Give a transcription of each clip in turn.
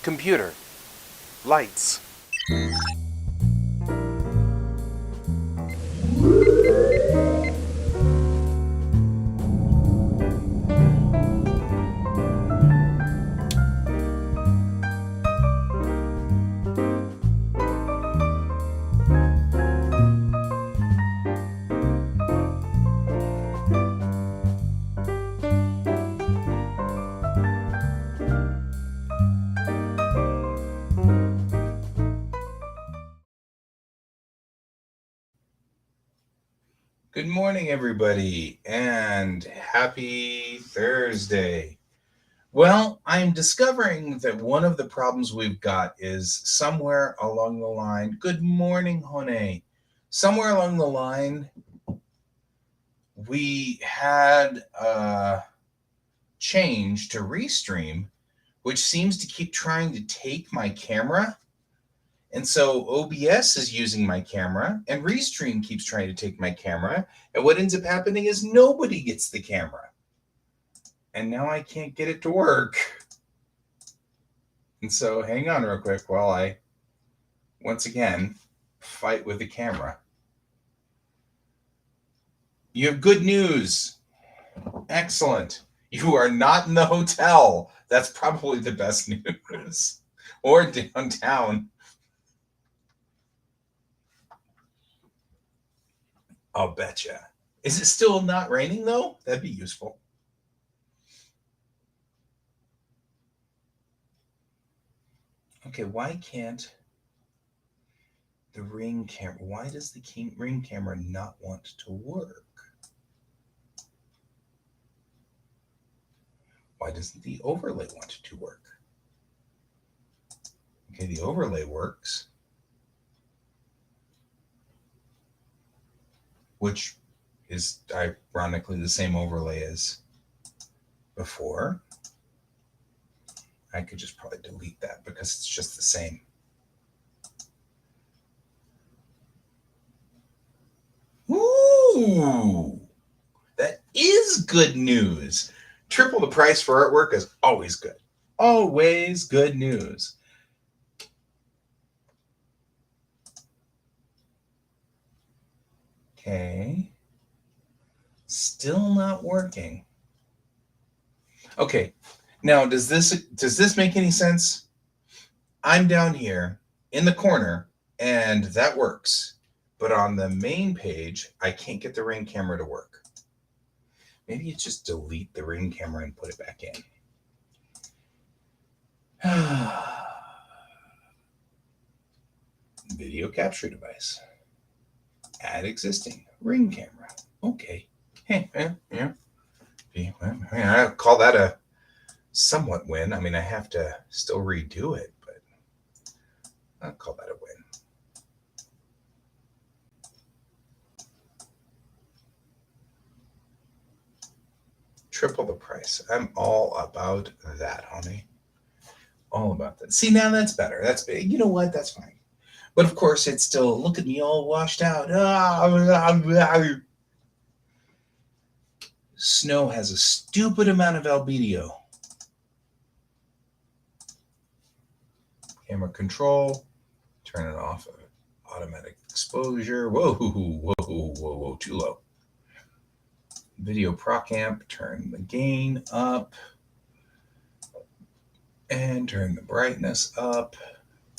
Computer. Lights. Good morning, everybody, and happy Thursday. Well, I'm discovering that one of the problems we've got is somewhere along the line. Good morning, Hone. Somewhere along the line, we had a change to Restream, which seems to keep trying to take my camera. And so OBS is using my camera, and Restream keeps trying to take my camera. And what ends up happening is nobody gets the camera. And now I can't get it to work. And so hang on real quick while I, once again, fight with the camera. You have good news. Excellent. You are not in the hotel. That's probably the best news. Or downtown. I'll betcha. Is it still not raining, though? That'd be useful. Okay, why can't the Ring camera, why does the Ring camera not want to work? Why doesn't the overlay want to work? Okay, the overlay works, which is ironically the same overlay as before. I could just probably delete that because it's just the same. Ooh, that is good news. Triple the price for artwork is always good. Always good news. Okay. Still not working. Okay. Now, does this make any sense? I'm down here in the corner, and that works. But on the main page, I can't get the Ring camera to work. Maybe you just delete the Ring camera and put it back in. Video capture device. Add existing Ring camera. Okay. Hey, yeah. I'll call that a somewhat win. I mean, I have to still redo it, but I'll call that a win. Triple the price. I'm all about that, honey. All about that. See, now that's better. That's big. You know what? That's fine. But of course, it's still, look at me all washed out. Snow has a stupid amount of albedo. Camera control, turn it off. Automatic exposure. Whoa, too low. Video proc amp, turn the gain up. And turn the brightness up.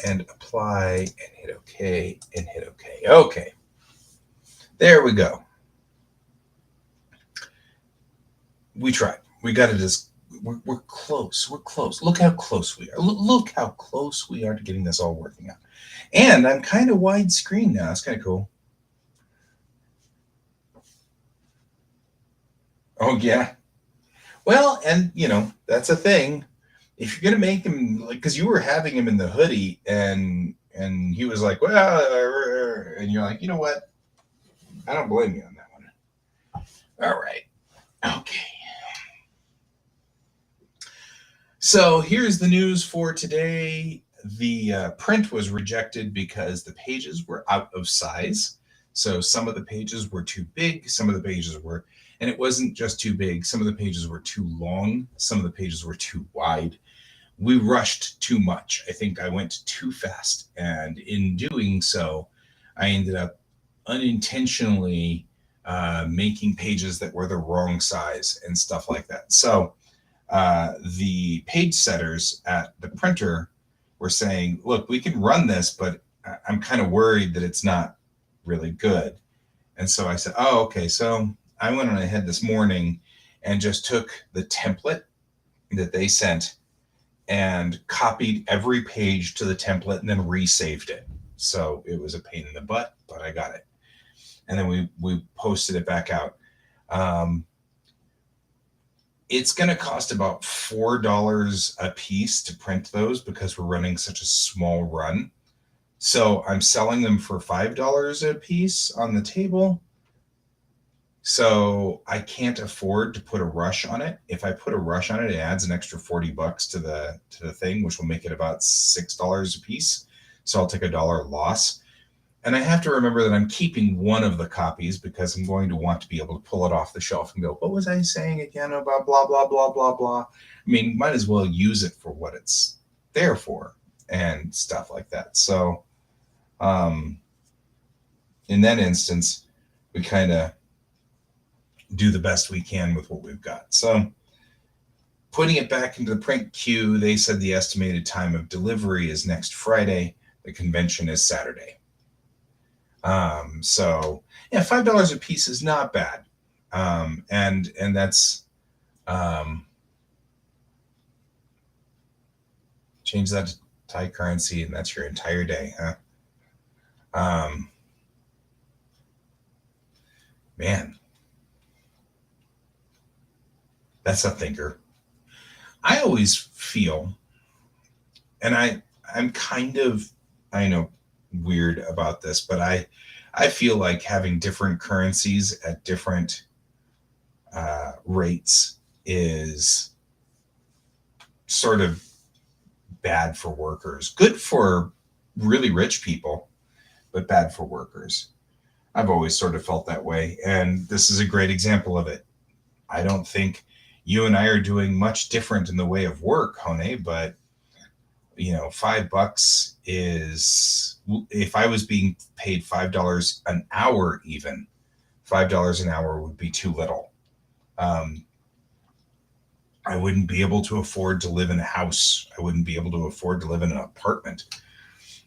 And apply, and hit OK, and hit OK. Okay. There we go. We tried. We got it as we're close. We're close. Look how close we are. Look how close we are to getting this all working out. And I'm kind of widescreen now. It's kind of cool. Oh, yeah. Well, and, that's a thing. If you're going to make him, like, because you were having him in the hoodie, and he was like, well, and you're like, you know what? I don't blame you on that one. All right. Okay. So here's the news for today. The print was rejected because the pages were out of size. So some of the pages were too big, some of the pages were, and it wasn't just too big, some of the pages were too long, some of the pages were too wide. we rushed too much. I think I went too fast. And in doing so, I ended up unintentionally making pages that were the wrong size and stuff like that. So the page setters at the printer were saying, look, we can run this, but I'm kind of worried that it's not really good. And so I said, oh, okay. So I went on ahead this morning and just took the template that they sent and copied every page to the template and then resaved it. So it was a pain in the butt, but I got it. And then we posted it back out. It's going to cost about $4 a piece to print those because we're running such a small run. So I'm selling them for $5 a piece on the table. So I can't afford to put a rush on it. If I put a rush on it, it adds an extra $40 to the thing, which will make it about $6 a piece. So I'll take $1 loss. And I have to remember that I'm keeping one of the copies because I'm going to want to be able to pull it off the shelf and go, what was I saying again about blah, blah, blah, blah, blah. I mean, might as well use it for what it's there for and stuff like that. So in that instance, we kind of do the best we can with what we've got. So putting it back into the print queue, they said the estimated time of delivery is next Friday. The convention is Saturday. So yeah, $5 a piece is not bad. And that's, change that to Thai currency and that's your entire day, huh? Man, that's a thinker. I always feel, and I'm kind of, I know, weird about this, but I feel like having different currencies at different rates is sort of bad for workers. Good for really rich people, but bad for workers. I've always sort of felt that way, and this is a great example of it. I don't think you and I are doing much different in the way of work, Hone, but $5 is, if I was being paid $5 an hour, even $5 an hour would be too little. I wouldn't be able to afford to live in a house. I wouldn't be able to afford to live in an apartment.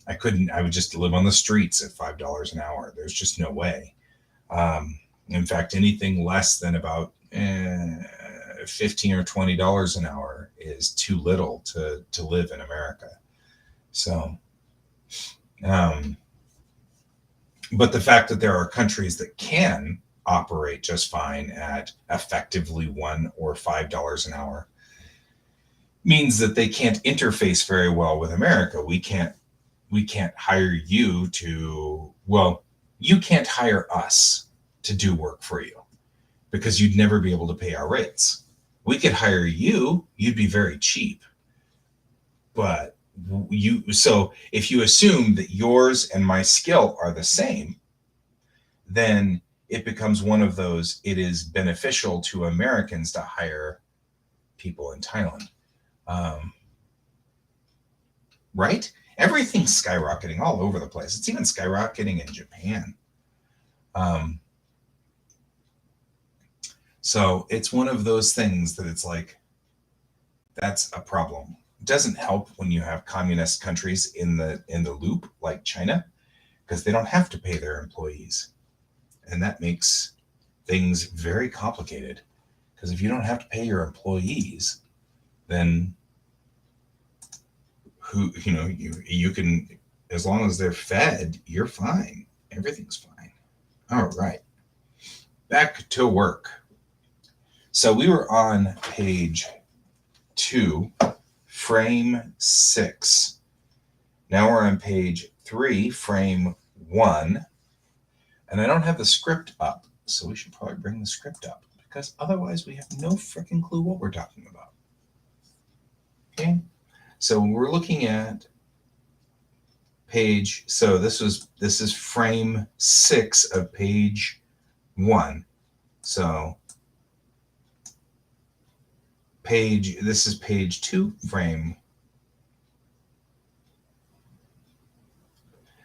I would just live on the streets at $5 an hour. There's just no way. In fact, anything less than about $15 or $20 an hour is too little to live in America. So, but the fact that there are countries that can operate just fine at effectively $1 or $5 an hour means that they can't interface very well with America. We can't hire you you can't hire us to do work for you because you'd never be able to pay our rates. We could hire you, you'd be very cheap. But so if you assume that yours and my skill are the same, then it becomes one of those, it is beneficial to Americans to hire people in Thailand. Right? Everything's skyrocketing all over the place. It's even skyrocketing in Japan. So it's one of those things that it's like, that's a problem. It doesn't help when you have communist countries in the loop like China, because they don't have to pay their employees. And that makes things very complicated, because if you don't have to pay your employees, then you can, as long as they're fed, you're fine. Everything's fine. All right. Back to work. So we were on page 2, frame 6. Now we're on page 3, frame 1. And I don't have the script up, so we should probably bring the script up, because otherwise we have no freaking clue what we're talking about. Okay? So we're looking at page, so this is frame 6 of page 1. So this is page 2, frame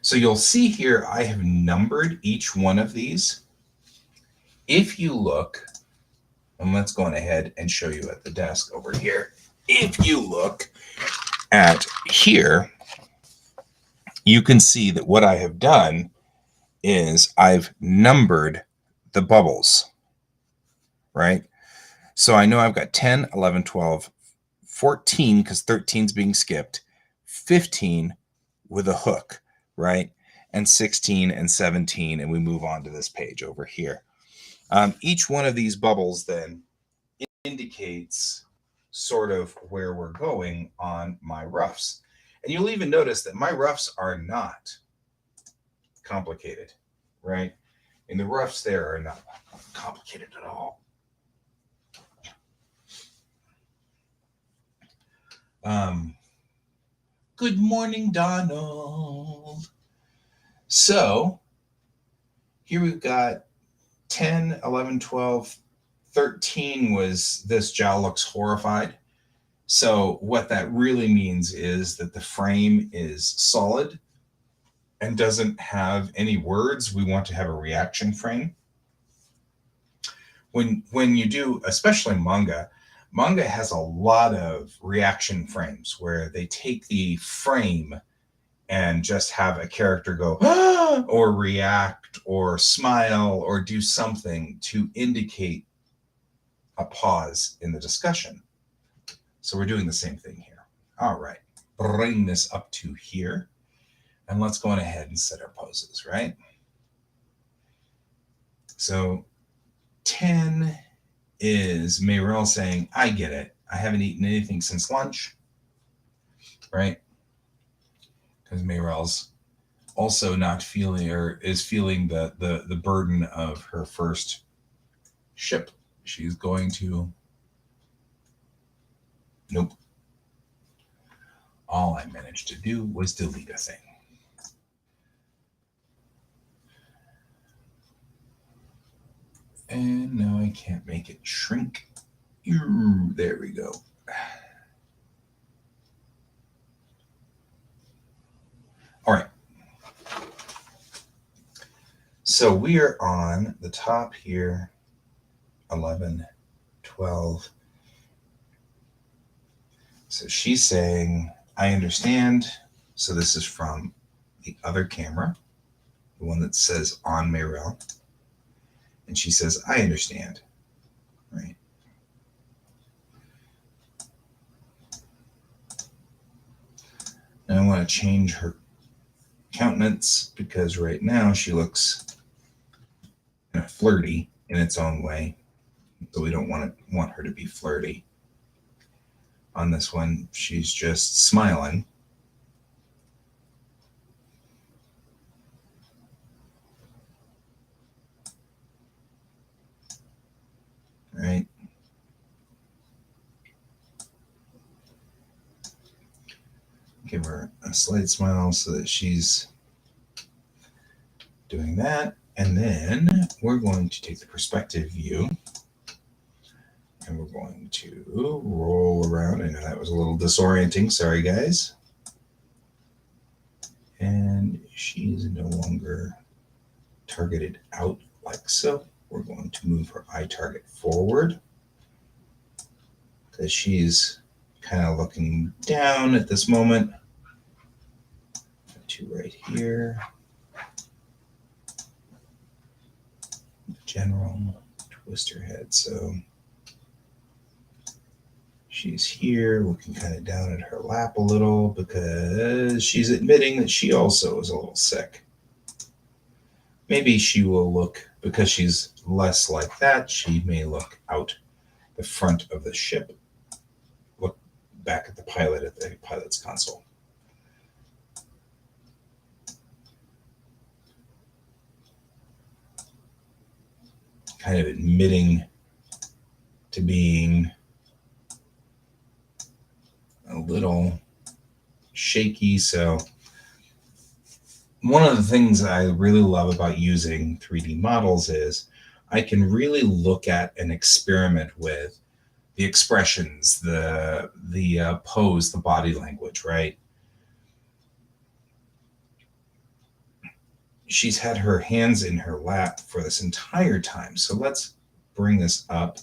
So you'll see here, I have numbered each one of these. If you look, and let's go on ahead and show you at the desk over here. If you look at here, you can see that what I have done is I've numbered the bubbles, right? So I know I've got 10, 11, 12, 14, because 13 is being skipped, 15 with a hook, right? And 16 and 17, and we move on to this page over here. Each one of these bubbles then indicates sort of where we're going on my roughs. And you'll even notice that my roughs are not complicated, right? And the roughs there are not complicated at all. Good morning, Donald. So here we've got 10, 11, 12, 13 was this Zhao looks horrified. So what that really means is that the frame is solid and doesn't have any words. We want to have a reaction frame. When you do, especially manga has a lot of reaction frames where they take the frame and just have a character go ah, or react or smile or do something to indicate a pause in the discussion. So we're doing the same thing here. All right, bring this up to here. And let's go on ahead and set our poses, right? So 10 is Meirel saying, I get it. I haven't eaten anything since lunch, right? Because Meirel's also not feeling or is feeling the burden of her first ship. She's going to, nope. All I managed to do was delete a thing. And now I can't make it shrink. There we go. All right. So we are on the top here, 11, 12. So she's saying, I understand. So this is from the other camera, the one that says on Meirel. And she says, I understand, right? And I want to change her countenance because right now she looks kind of flirty in its own way. So we don't want her to be flirty. On this one, she's just smiling. Right? Give her a slight smile so that she's doing that. And then we're going to take the perspective view and we're going to roll around. I know that was a little disorienting. Sorry, guys. And she's no longer targeted out like so. We're going to move her eye target forward because she's kind of looking down at this moment. To right here. General, twist her head. So she's here looking kind of down at her lap a little because she's admitting that she also is a little sick. Maybe she will look, because she's less like that, she may look out the front of the ship, look back at the pilot at the pilot's console. Kind of admitting to being a little shaky. So one of the things I really love about using 3D models is I can really look at and experiment with the expressions, the pose, the body language, right? she's had her hands in her lap for this entire time. So let's bring this up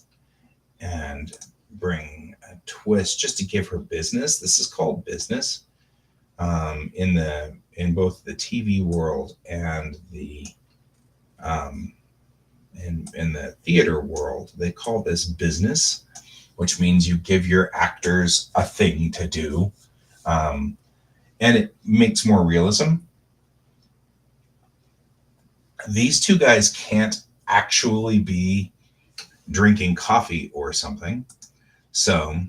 and bring a twist just to give her business. This is called business in both the TV world and the in the theater world. They call this business, which means you give your actors a thing to do, and it makes more realism. These two guys can't actually be drinking coffee or something. So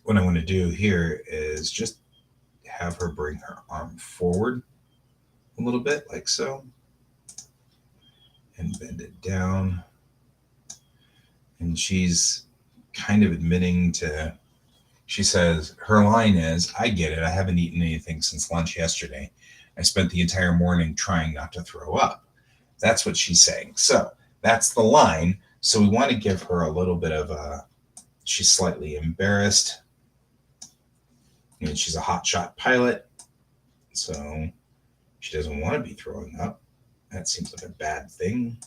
what I want to do here is just have her bring her arm forward a little bit, like so, and bend it down. And she's kind of admitting to, she says, her line is, I get it. I haven't eaten anything since lunch yesterday. I spent the entire morning trying not to throw up. That's what she's saying. So that's the line. So we want to give her a little bit of a, she's slightly embarrassed. And she's a hotshot pilot. So she doesn't want to be throwing up. That seems like a bad thing.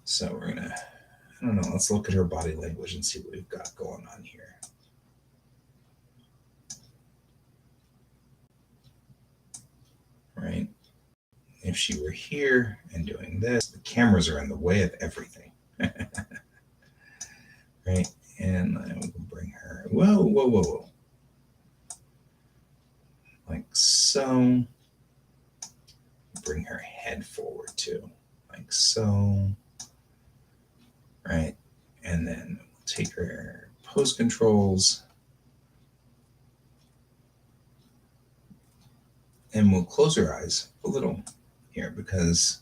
So we're going to, I don't know, let's look at her body language and see what we've got going on here. Right? If she were here and doing this, the cameras are in the way of everything. Right? And I will bring her, whoa, whoa, whoa, whoa. Like so. Bring her head forward too, like so. Right? And then we'll take her pose controls. And we'll close her eyes a little here because,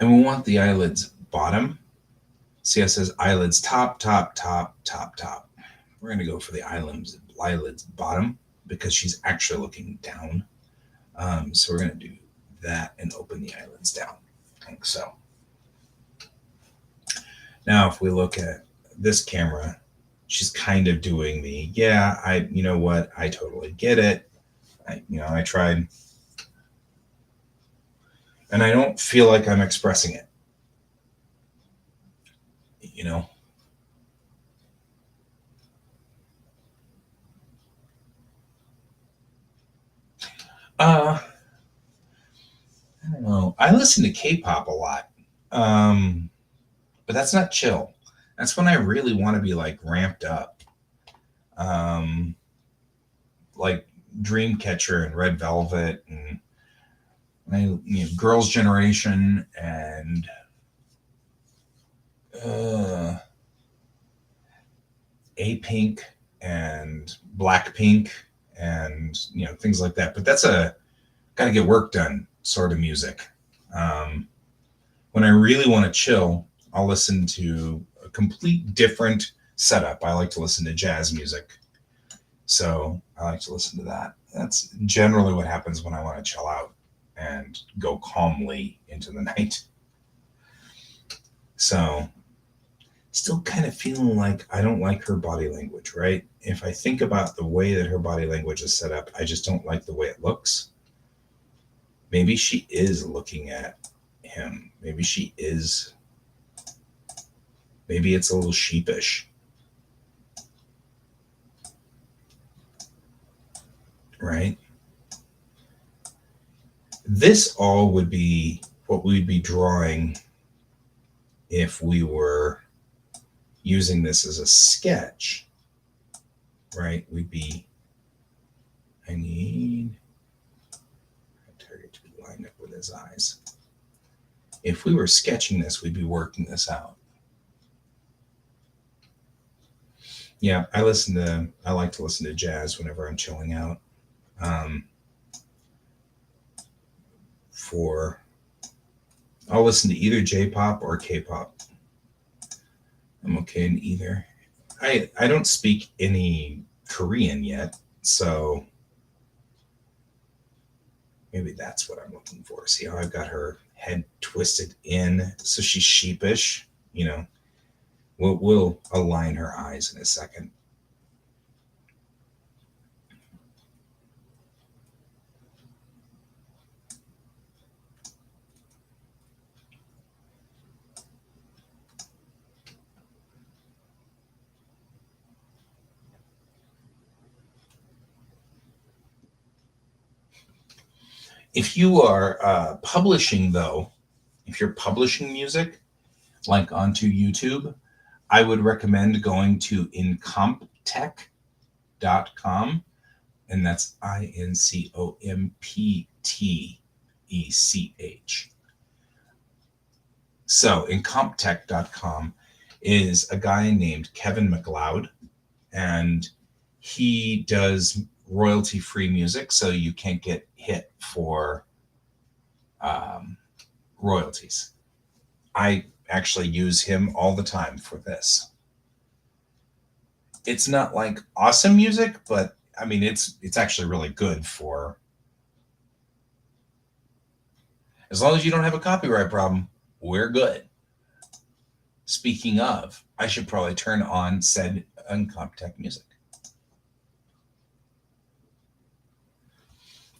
and we want the eyelids bottom. See how it says eyelids top, top, top, top, top. We're going to go for the eyelids bottom because she's actually looking down. So we're going to do that and open the eyelids down, like so. Now, if we look at this camera, she's kind of doing the, yeah, you know what? I totally get it. I tried. And I don't feel like I'm expressing it. I don't know. I listen to K-pop a lot. But that's not chill. That's when I really want to be like ramped up. Like Dreamcatcher and Red Velvet and Girls' Generation and A-Pink and Blackpink and things like that. But that's a gotta get work done sort of music. When I really want to chill, I'll listen to a complete different setup. I like to listen to jazz music. So I like to listen to that. That's generally what happens when I want to chill out and go calmly into the night. So still kind of feeling like I don't like her body language, right? If I think about the way that her body language is set up, I just don't like the way it looks. Maybe she is looking at him. Maybe it's a little sheepish. Right? This all would be what we'd be drawing if we were using this as a sketch, right? I need target to be lined up with his eyes. If we were sketching this, we'd be working this out. Yeah, I like to listen to jazz whenever I'm chilling out. I'll listen to either J-pop or K-pop. I'm okay in either. I don't speak any Korean yet, so maybe that's what I'm looking for. See how I've got her head twisted in, so she's sheepish. We'll align her eyes in a second. If you are publishing, though, if you're publishing music, like onto YouTube, I would recommend going to incomptech.com, and that's INCOMPTECH. So, incomptech.com is a guy named Kevin MacLeod, and he does royalty-free music, so you can't get hit for royalties. I actually use him all the time for this. It's not like awesome music, but I mean it's actually really good for, as long as you don't have a copyright problem, we're good. Speaking of, I should probably turn on said Incomptech music.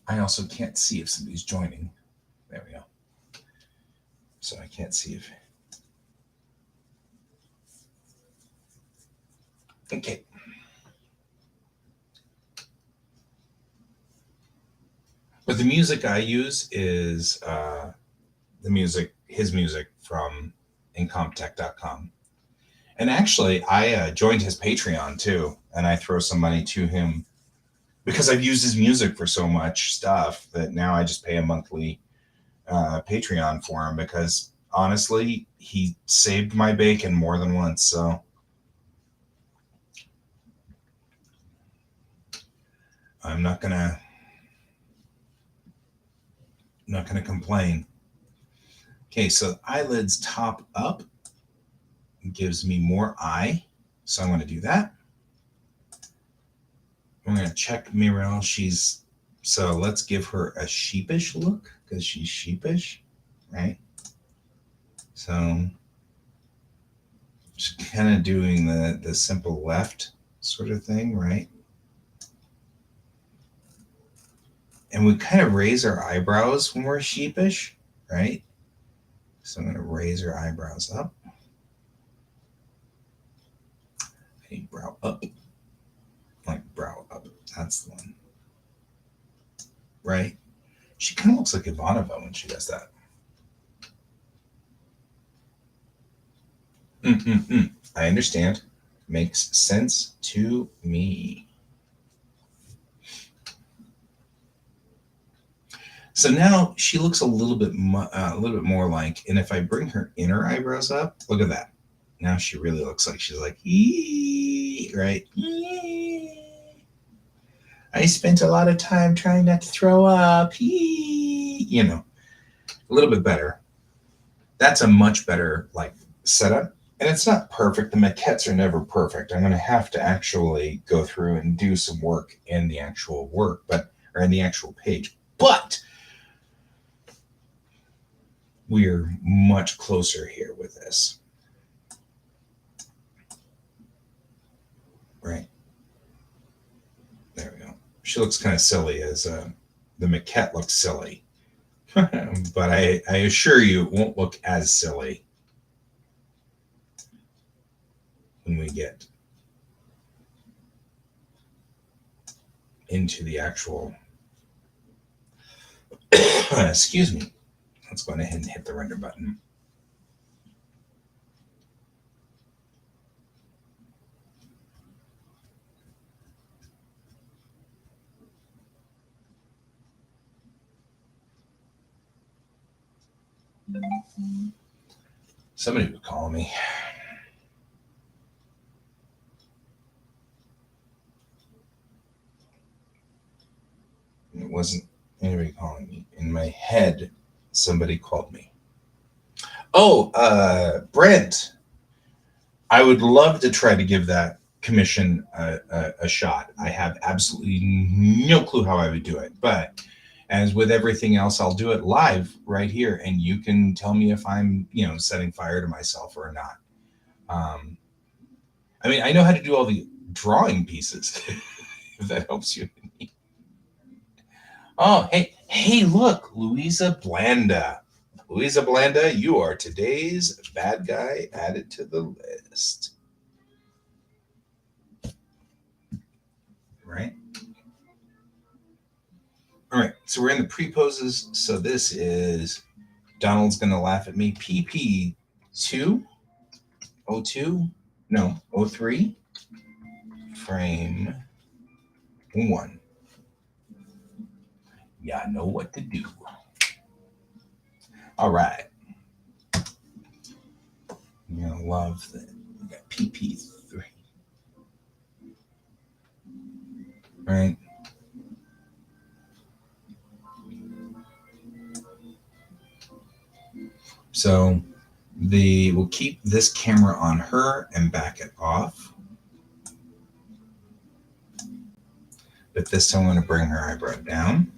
I also can't see if somebody's joining. There we go. So I can't see if. Okay. But the music I use is his music from incomptech.com. And actually, I joined his Patreon too, and I throw some money to him because I've used his music for so much stuff that now I just pay a monthly Patreon for him, because honestly, he saved my bacon more than once. So I'm not gonna complain. Okay, so eyelids top up gives me more eye, so I'm going to do that. I'm going to check Mirel. So let's give her a sheepish look, because she's sheepish, right? So just kind of doing the simple left sort of thing, right? And we kind of raise our eyebrows when we're sheepish, right? So I'm going to raise her eyebrows up. I need brow up. Like brow up. That's the one. Right? She kind of looks like Ivanova when she does that. I understand. Makes sense to me. So now she looks a little bit more like, and if I bring her inner eyebrows up, look at that. Now she really looks like she's like, ee, right? Ee. I spent a lot of time trying not to throw up. Ee. You know, a little bit better. That's a much better like setup. And it's not perfect. The maquettes are never perfect. I'm going to have to actually go through and do some work in the actual or in the actual page. But we're much closer here with this. Right. There we go. She looks kind of silly as the maquette looks silly. But I assure you it won't look as silly when we get into the actual excuse me. Let's go ahead and hit the render button. Somebody would call me. It wasn't anybody calling me. In my head, somebody called me. Oh, Brent. I would love to try to give that commission a shot. I have absolutely no clue how I would do it. But as with everything else, I'll do it live right here. And you can tell me if I'm, setting fire to myself or not. I mean, I know how to do all the drawing pieces, if that helps you. Oh, hey, look, Luisa Blanda. Luisa Blanda, you are today's bad guy added to the list. Right? All right, so we're in the pre-poses. So this is Donald's gonna laugh at me. PP2, O2, no, O3, frame 1. Yeah, I know what to do. All right. You're gonna love that. We got PP3. Right? So we'll keep this camera on her and back it off. But this time I'm going to bring her eyebrow down.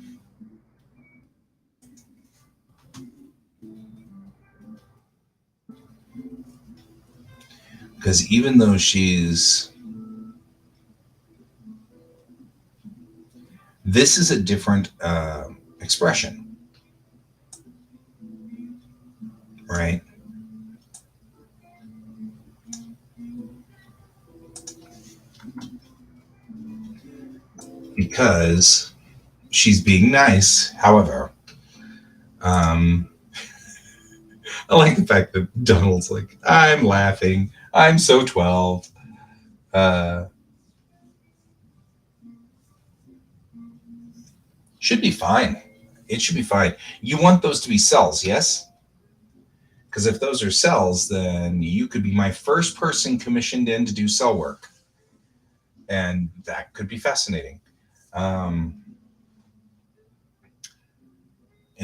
Because even though this is a different expression, right? Because she's being nice. However, I like the fact that Donald's like, I'm laughing. I'm so 12. Should be fine. It should be fine. You want those to be cells, yes? Because if those are cells, then you could be my first person commissioned in to do cell work. And that could be fascinating. And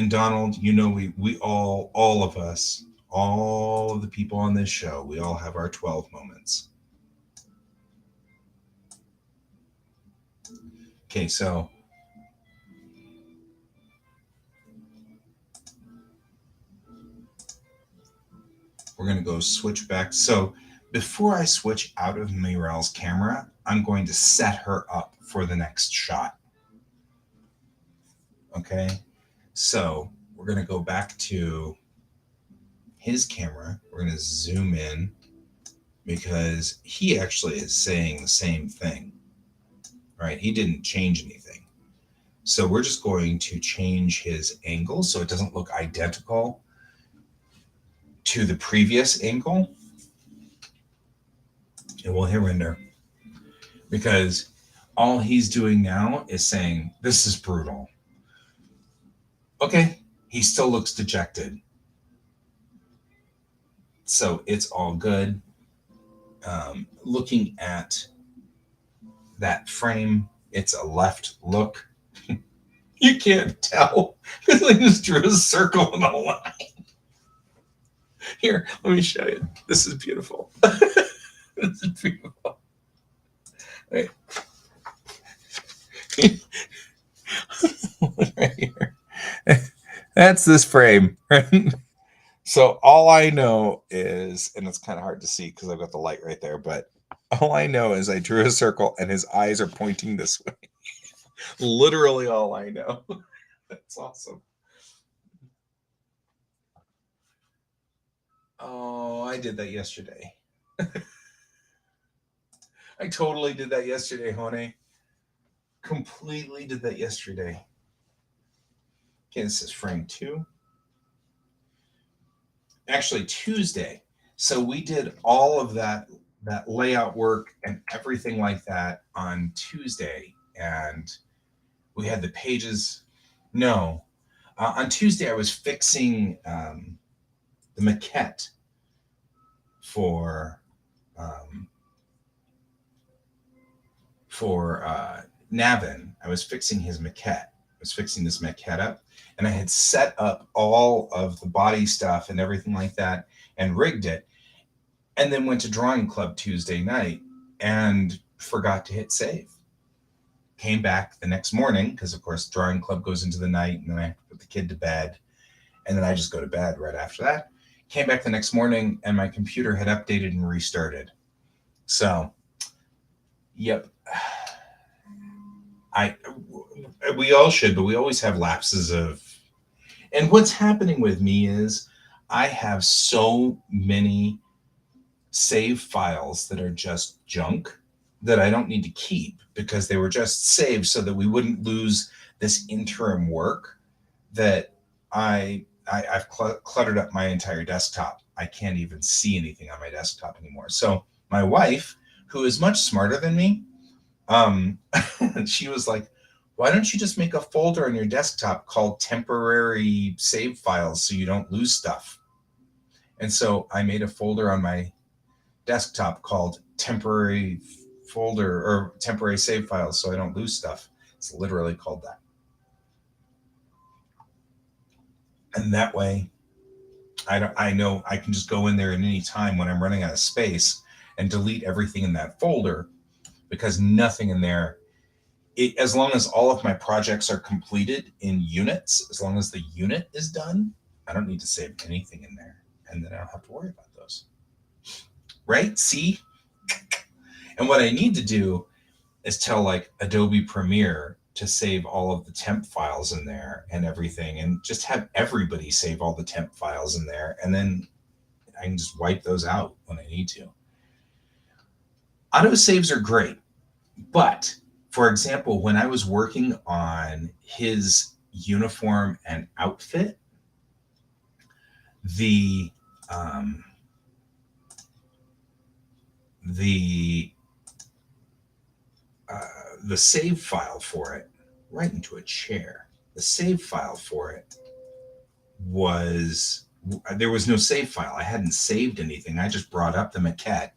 Donald, you know, we all of us, all of the people on this show, we all have our 12 moments. Okay, so we're going to go switch back. So before I switch out of Mirel's camera, I'm going to set her up for the next shot. Okay, so we're going to go back to his camera. We're going to zoom in because he actually is saying the same thing, right? He didn't change anything. So we're just going to change his angle so it doesn't look identical to the previous angle. And we'll hit render because all he's doing now is saying, this is brutal. Okay, he still looks dejected. So it's all good. Looking at that frame, it's a left look. You can't tell because I just drew a circle and a line. Here, let me show you. This is beautiful. This is beautiful. Right. Right here. That's this frame. Right? So all I know is, and it's kind of hard to see because I've got the light right there, but all I know is I drew a circle and his eyes are pointing this way. Literally all I know. That's awesome. Oh, I did that yesterday. I totally did that yesterday, honey. Completely did that yesterday. Okay, this is frame 2. Actually, Tuesday. So we did all of that layout work and everything like that on Tuesday. And we had the pages. No. On Tuesday, I was fixing the maquette for Navin. I was fixing his maquette. I was fixing this maquette up, and I had set up all of the body stuff and everything like that and rigged it, and then went to drawing club Tuesday night and forgot to hit save. Came back the next morning because, of course, drawing club goes into the night, and then I have to put the kid to bed, and then I just go to bed right after that. Came back the next morning, and my computer had updated and restarted. So, yep. We all should, but we always have lapses of. And what's happening with me is I have so many save files that are just junk that I don't need to keep because they were just saved so that we wouldn't lose this interim work that I've cluttered up my entire desktop. I can't even see anything on my desktop anymore. So my wife, who is much smarter than me, she was like, why don't you just make a folder on your desktop called temporary save files so you don't lose stuff? And so I made a folder on my desktop called temporary folder or temporary save files so I don't lose stuff. It's literally called that. And that way I know I can just go in there at any time when I'm running out of space and delete everything in that folder, because nothing in there, as long as all of my projects are completed in units, as long as the unit is done, I don't need to save anything in there. And then I don't have to worry about those. Right? See? And what I need to do is tell like Adobe Premiere to save all of the temp files in there and everything, and just have everybody save all the temp files in there. And then I can just wipe those out when I need to. Autosaves are great. But for example, when I was working on his uniform and outfit, the save file for it, right into a chair. The save file for it was, there was no save file. I hadn't saved anything. I just brought up the maquette,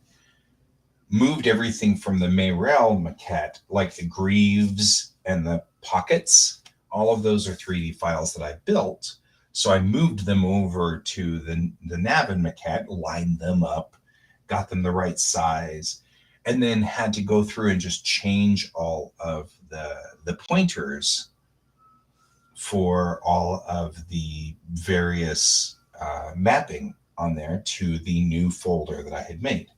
moved everything from the Mayrel maquette, like the greaves and the pockets. All of those are 3D files that I built. So I moved them over to the Navin maquette, lined them up, got them the right size, and then had to go through and just change all of the pointers for all of the various mapping on there to the new folder that I had made,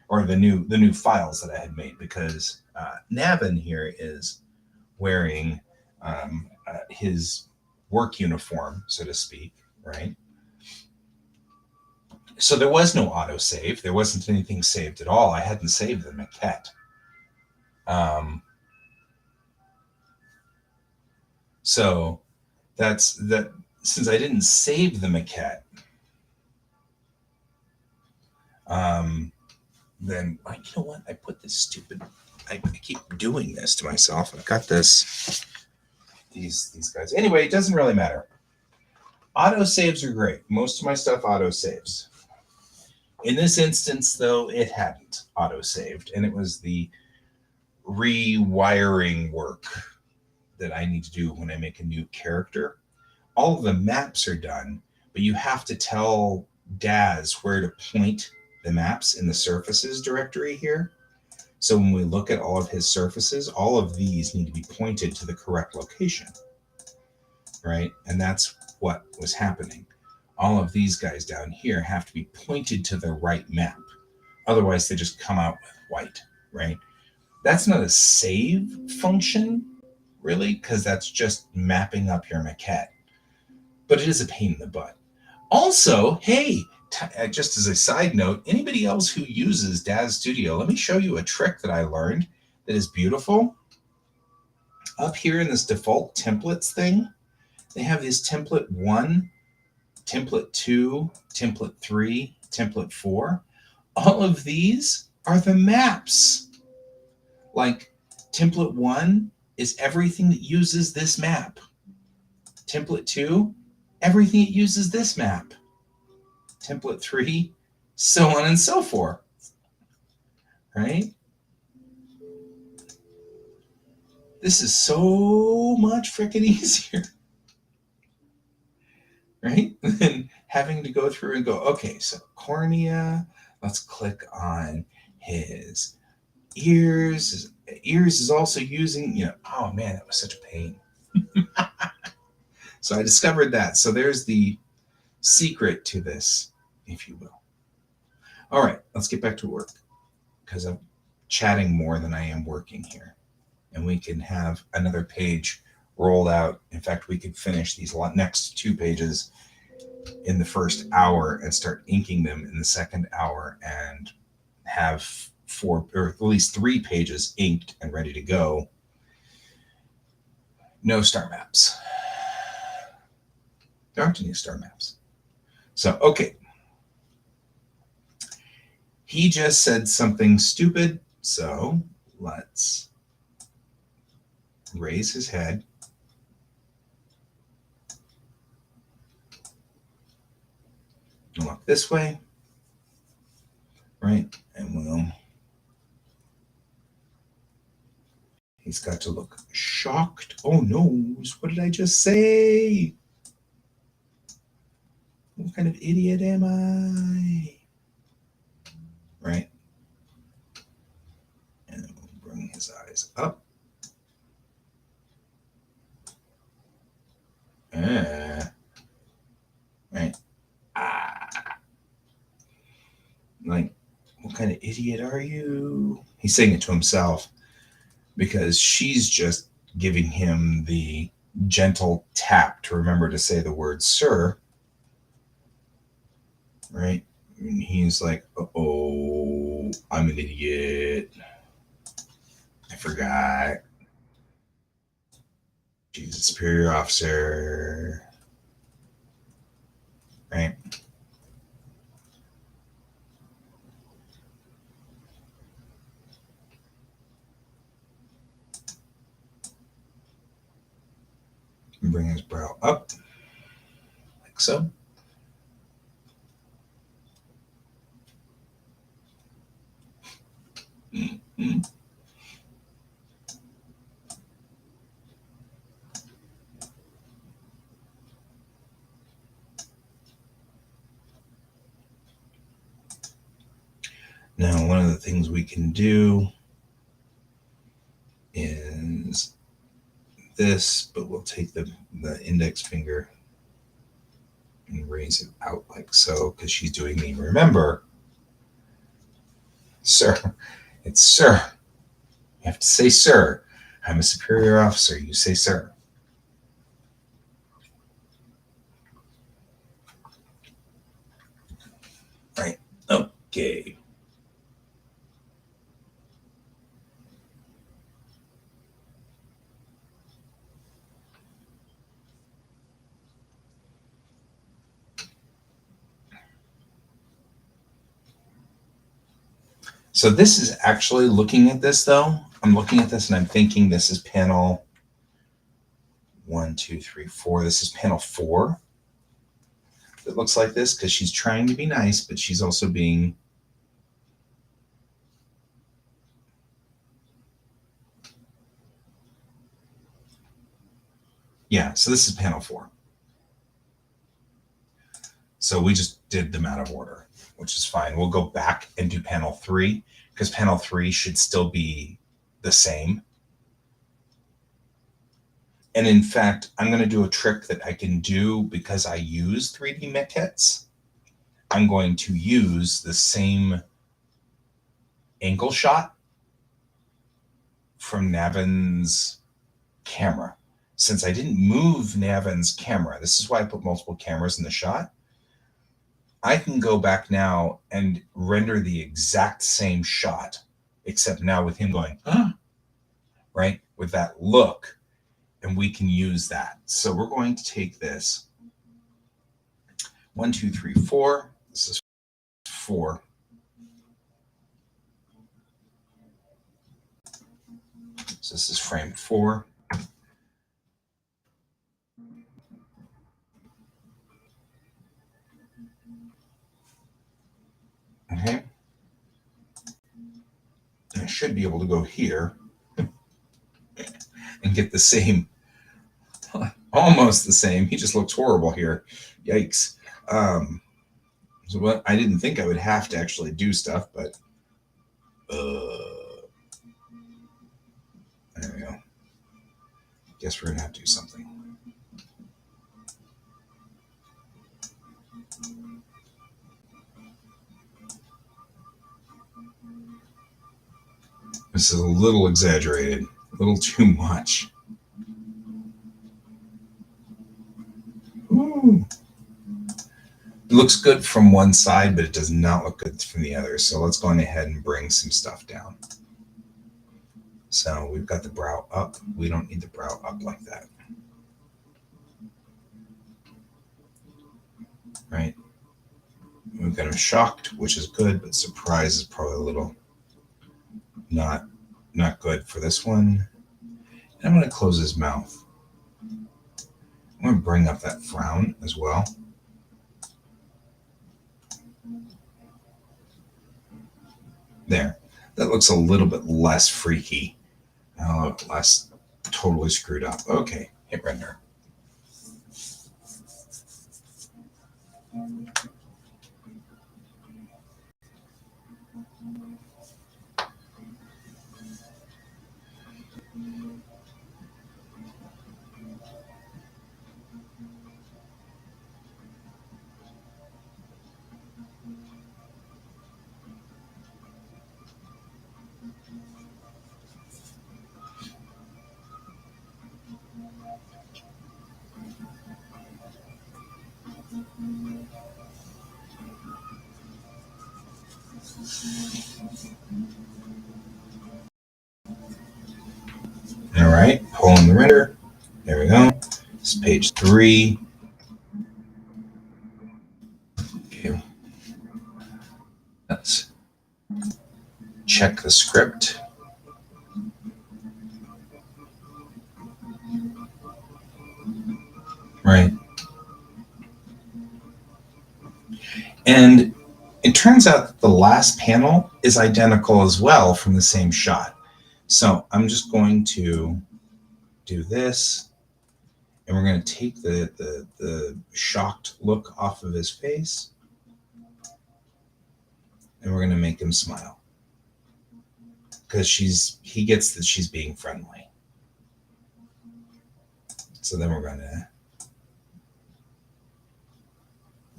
or the new files that I had made, because Navin here is wearing his work uniform, so to speak, right? So there was no autosave. There wasn't anything saved at all. I hadn't saved the maquette. So that's that. Since I didn't save the maquette, then you know what? I put this stupid. I keep doing this to myself. I've got this. These guys. Anyway, it doesn't really matter. Autosaves are great. Most of my stuff autosaves. In this instance, though, it hadn't autosaved, and it was the rewiring work that I need to do when I make a new character. All of the maps are done, but you have to tell Daz where to point the maps in the surfaces directory here. So when we look at all of his surfaces, all of these need to be pointed to the correct location, right? And that's what was happening. All of these guys down here have to be pointed to the right map. Otherwise, they just come out with white, right? That's not a save function, really, because that's just mapping up your maquette. But it is a pain in the butt. Also, hey, just as a side note, anybody else who uses Daz Studio, let me show you a trick that I learned that is beautiful. Up here in this default templates thing, they have this template 1, template 2, template 3, template 4. All of these are the maps. Like template 1 is everything that uses this map. Template 2, everything that uses this map. Template 3, so on and so forth. Right? This is so much freaking easier. Right? Than having to go through and go, okay, so cornea, let's click on his ears. His ears is also using, oh man, that was such a pain. So I discovered that. So there's the secret to this, if you will. All right, let's get back to work, because I'm chatting more than I am working here. And we can have another page rolled out. In fact, we could finish these next 2 pages in the first hour and start inking them in the second hour, and have 4 or at least 3 pages inked and ready to go. No star maps. There aren't any star maps. So, okay. He just said something stupid, so let's raise his head. And look this way. Right? And he's got to look shocked. Oh no, what did I just say? What kind of idiot am I? Right? And we'll bring his eyes up. Right? Like, what kind of idiot are you? He's saying it to himself because she's just giving him the gentle tap to remember to say the word sir. Right? And he's like, oh, I'm an idiot. I forgot. She's a superior officer. Right? And bring his brow up, like so. Mm-hmm. Now, one of the things we can do is this, but we'll take the index finger and raise it out like so, because she's doing the remember. Sir. It's sir. You have to say sir. I'm a superior officer. You say sir. Right. Okay. So this is actually looking at this, though. I'm looking at this and I'm thinking this is panel 1, 2, 3, 4. This is panel 4. It looks like this because she's trying to be nice, but she's also being so this is panel 4. So we just did them out of order, which is fine. We'll go back and do panel 3 because panel 3 should still be the same. And in fact, I'm going to do a trick that I can do because I use 3D maquettes. I'm going to use the same angle shot from Navin's camera. Since I didn't move Navin's camera, this is why I put multiple cameras in the shot. I can go back now and render the exact same shot, except now with him going, right, with that look, and we can use that. So we're going to take this 1, 2, 3, 4. This is 4. So this is frame 4. Okay. I should be able to go here and get the same, almost the same. He just looks horrible here. Yikes. So what I didn't think I would have to actually do stuff, but there we go. Guess we're gonna have to do something. This is a little exaggerated, a little too much. Ooh. It looks good from one side, but it does not look good from the other. So let's go on ahead and bring some stuff down. So we've got the brow up. We don't need the brow up like that. right? We've got him shocked, which is good, but surprise is probably a little not good for this one. And I'm going to close his mouth. I'm going to bring up that frown as well. There. That looks a little bit less freaky. Less totally screwed up. Okay, hit render. All right, pulling the render. There we go. This is page 3. Okay. Let's check the script. Right. And it turns out that the last panel is identical as well from the same shot. So I'm just going to do this, and we're going to take the shocked look off of his face, and we're going to make him smile because he gets that she's being friendly. So then we're going to,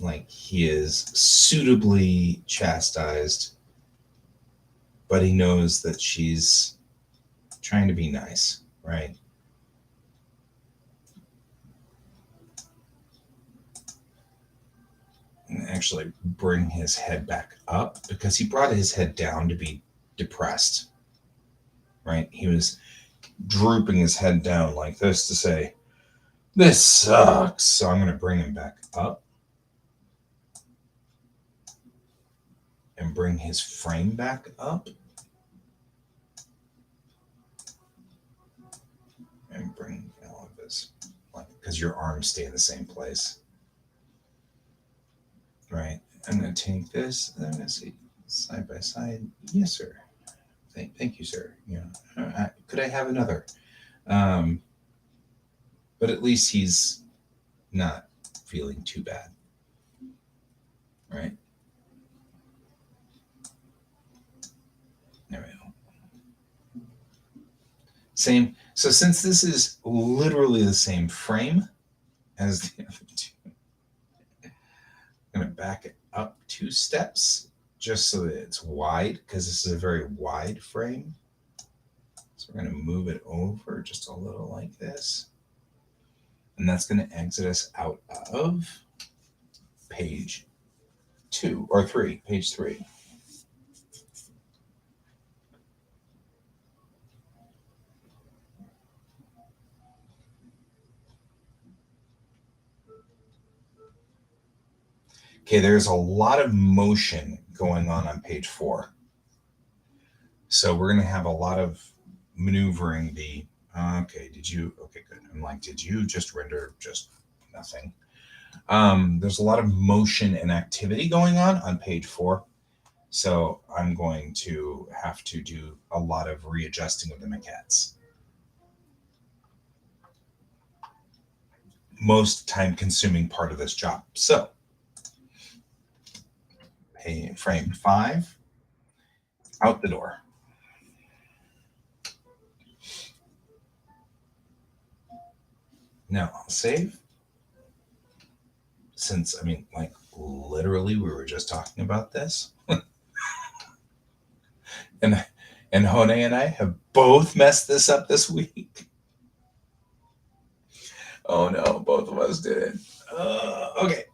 like, he is suitably chastised, but he knows that she's trying to be nice, right? And actually bring his head back up because he brought his head down to be depressed, right? He was drooping his head down like this to say, this sucks. So I'm going to bring him back up and bring his frame back up and bring all of his, like, because your arms stay in the same place, right? I'm going to take this and I'm going to see side by side. Yes, sir. Thank you, sir. You know, could I have another? But at least he's not feeling too bad, right? There we go. Same. So since this is literally the same frame as the other two, I'm going to back it up 2 steps just so that it's wide, because this is a very wide frame. So we're going to move it over just a little like this. And that's going to exit us out of page 2 or 3, page 3. Okay, there's a lot of motion going on page 4. So we're going to have a lot of maneuvering the, okay, good. I'm like, did you just render just nothing? There's a lot of motion and activity going on page 4. So I'm going to have to do a lot of readjusting of the maquettes. Most time consuming part of this job. So frame 5, out the door. Now I'll save. Since, I mean, like, literally we were just talking about this. and Hone and I have both messed this up this week. Oh no, both of us did it. Okay.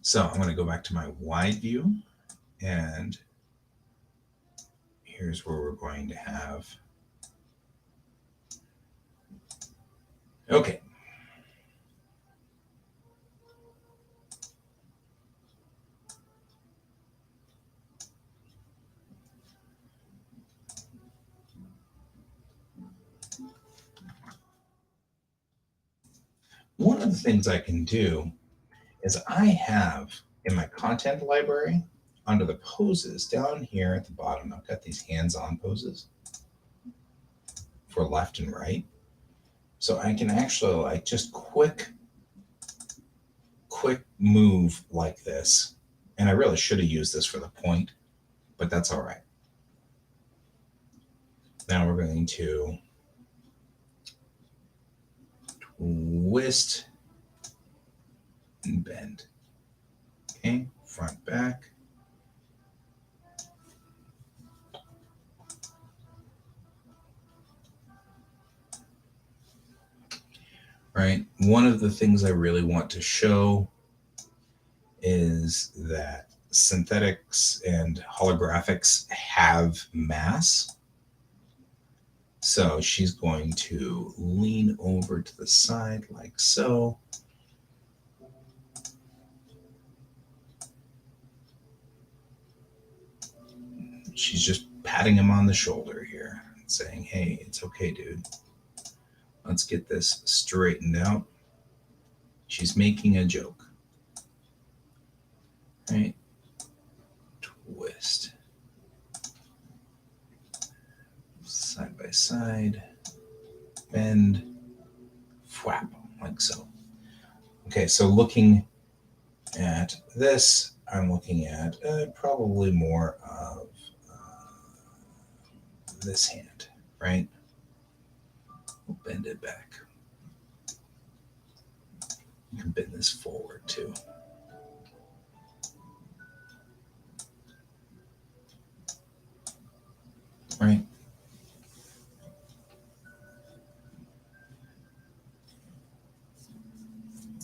So I'm going to go back to my wide view, and here's where we're going to have. Okay. of the things I can do is I have in my content library under the poses down here at the bottom, I've got these hands-on poses for left and right. So I can actually like just quick move like this. And I really should have used this for the point, but that's all right. Now we're going to twist and bend. Okay, front, back. Right. One of the things I really want to show is that synthetics and holographics have mass. So she's going to lean over to the side like so. She's just patting him on the shoulder here and saying, hey, it's okay, dude. Let's get this straightened out. She's making a joke. Right? Twist. Side by side. Bend. Flap, like so. Okay, so looking at this, I'm looking at probably more of this hand, right? We'll bend it back. You can bend this forward too. Right?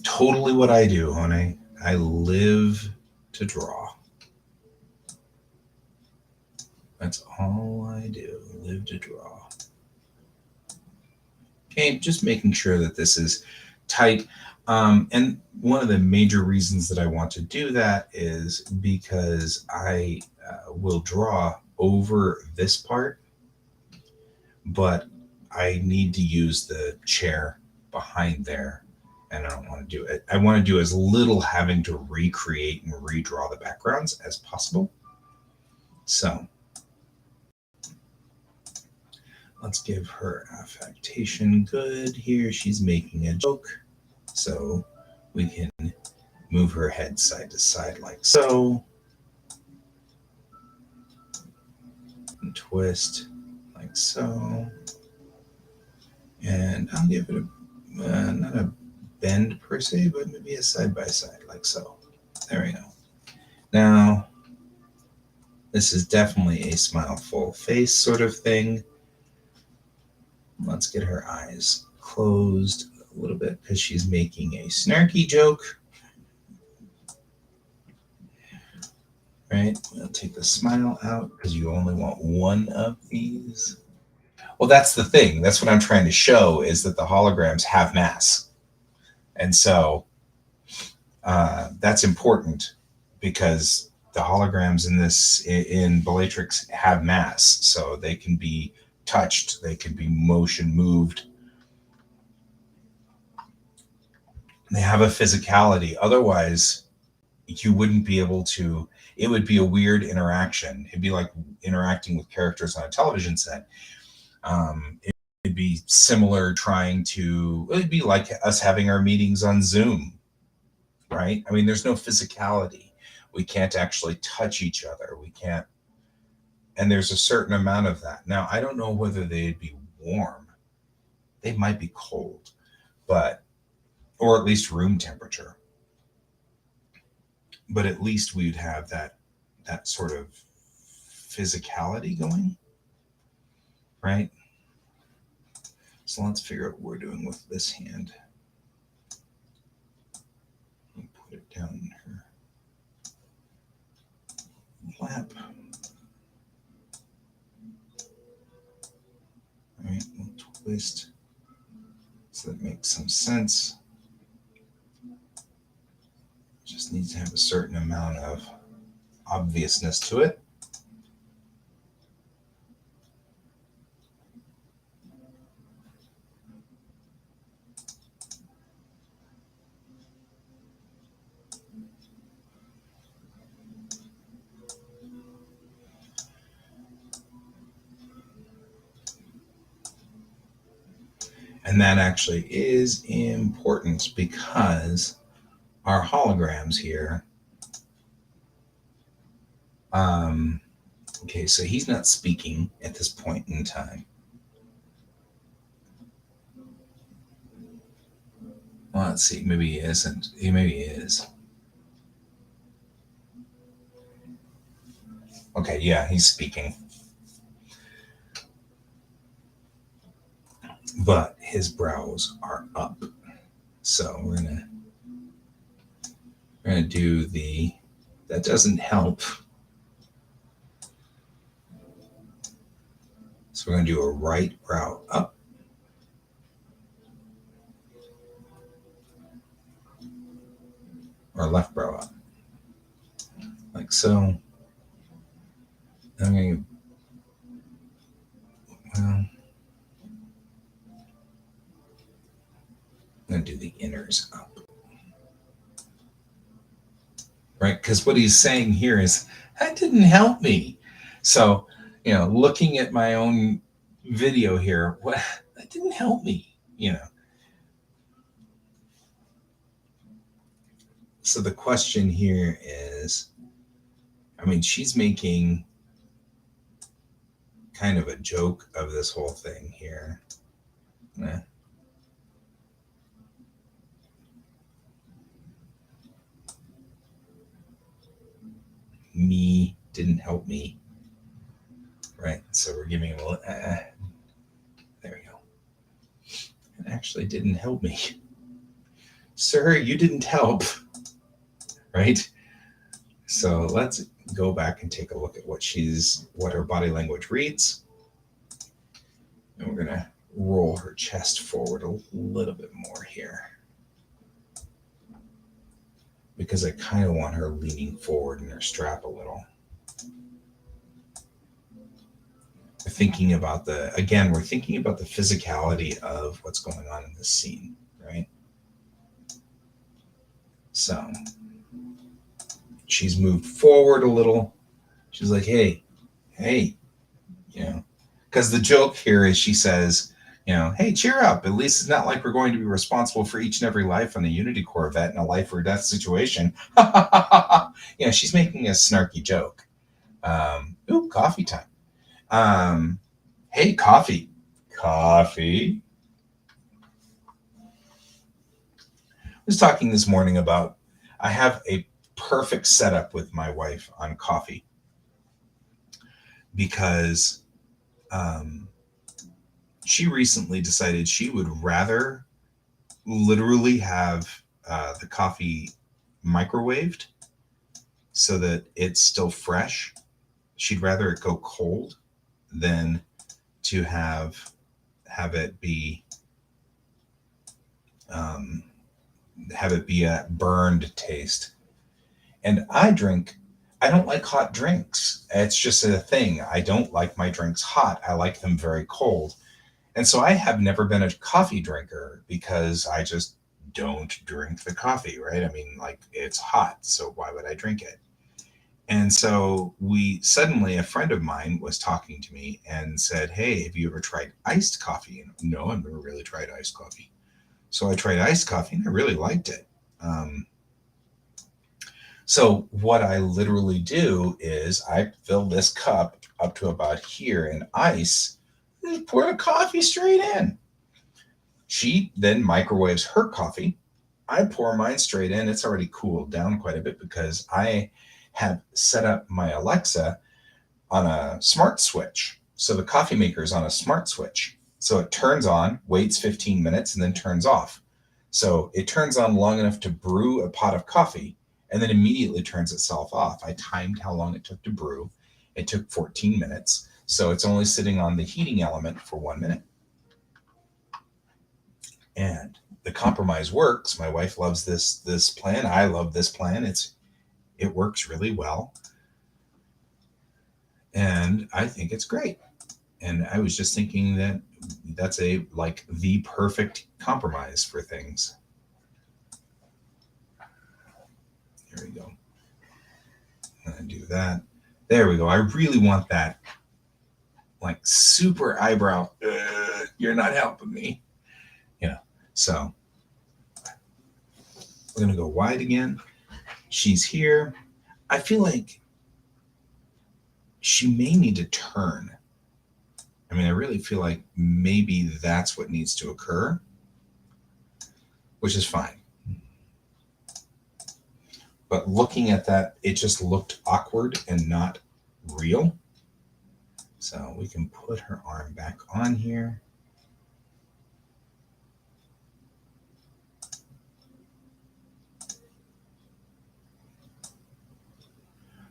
Totally what I do, honey. I live to draw. That's all I do, live to draw. Okay, just making sure that this is tight. And one of the major reasons that I want to do that is because I will draw over this part, but I need to use the chair behind there, and I don't want to do it. I want to do as little having to recreate and redraw the backgrounds as possible. So let's give her affectation good here. She's making a joke. So we can move her head side to side like so. And twist like so. And I'll give it a, not a bend per se, but maybe a side by side like so. There we go. Now, this is definitely a smile full face sort of thing. Let's get her eyes closed a little bit because she's making a snarky joke. Right? We'll take the smile out because you only want one of these. Well, that's the thing. That's what I'm trying to show is that the holograms have mass. And so that's important because the holograms in Bellatrix have mass. So they can be touched, they can be motion moved. They have a physicality. Otherwise, you wouldn't be able to, it would be a weird interaction. It'd be like interacting with characters on a television set. It'd be similar it'd be like us having our meetings on Zoom, right? I mean, there's no physicality. We can't actually touch each other. We can't, and there's a certain amount of that. Now, I don't know whether they'd be warm. They might be cold, or at least room temperature. But at least we'd have that sort of physicality going, right? So let's figure out what we're doing with this hand. Put it down in her lap. All right, we'll twist so that makes some sense. Just needs to have a certain amount of obviousness to it. And that actually is important because our holograms here. Okay, so he's not speaking at this point in time. Well, let's see. Maybe he isn't. Maybe he is. Okay, yeah, he's speaking. But his brows are up. So we're gonna do the. That doesn't help. So we're gonna do a right brow up. Or left brow up. Like so. I'm gonna. Well, I'm going to do the inners up. Right? Because what he's saying here is, that didn't help me. So, looking at my own video here, that didn't help me, So the question here is, she's making kind of a joke of this whole thing here. Me didn't help me. Right? So we're giving him a there we go. It actually didn't help me. Sir, you didn't help. Right? So let's go back and take a look at what her body language reads. And we're going to roll her chest forward a little bit more here. Because I kind of want her leaning forward in her strap a little. We're thinking about the physicality of what's going on in this scene, right? So she's moved forward a little. She's like, hey, because the joke here is she says, hey, cheer up. At least it's not like we're going to be responsible for each and every life on the Unity Corvette in a life or death situation. She's making a snarky joke. Ooh, coffee time. Hey, coffee. Coffee. I was talking this morning about, I have a perfect setup with my wife on coffee because she recently decided she would rather literally have the coffee microwaved so that it's still fresh. She'd rather it go cold than to have it be a burned taste. And I don't like hot drinks. It's just a thing. I don't like my drinks hot. I like them very cold. And so I have never been a coffee drinker because I just don't drink the coffee, right? It's hot, so why would I drink it? And so a friend of mine was talking to me and said, hey, have you ever tried iced coffee? And no, I've never really tried iced coffee. So I tried iced coffee and I really liked it. So what I literally do is I fill this cup up to about here in ice and pour the coffee straight in. She then microwaves her coffee. I pour mine straight in. It's already cooled down quite a bit because I have set up my Alexa on a smart switch. So the coffee maker is on a smart switch. So it turns on, waits 15 minutes, and then turns off. So it turns on long enough to brew a pot of coffee and then immediately turns itself off. I timed how long it took to brew. It took 14 minutes. So it's only sitting on the heating element for 1 minute. And the compromise works. My wife loves this plan. I love this plan. It works really well. And I think it's great. And I was just thinking that that's the perfect compromise for things. There we go. I'm going to do that. There we go. I really want that super eyebrow. You're not helping me. So we're going to go wide again. She's here. I feel like she may need to turn. I mean, I really feel like maybe that's what needs to occur, which is fine. But looking at that, it just looked awkward and not real. So we can put her arm back on here.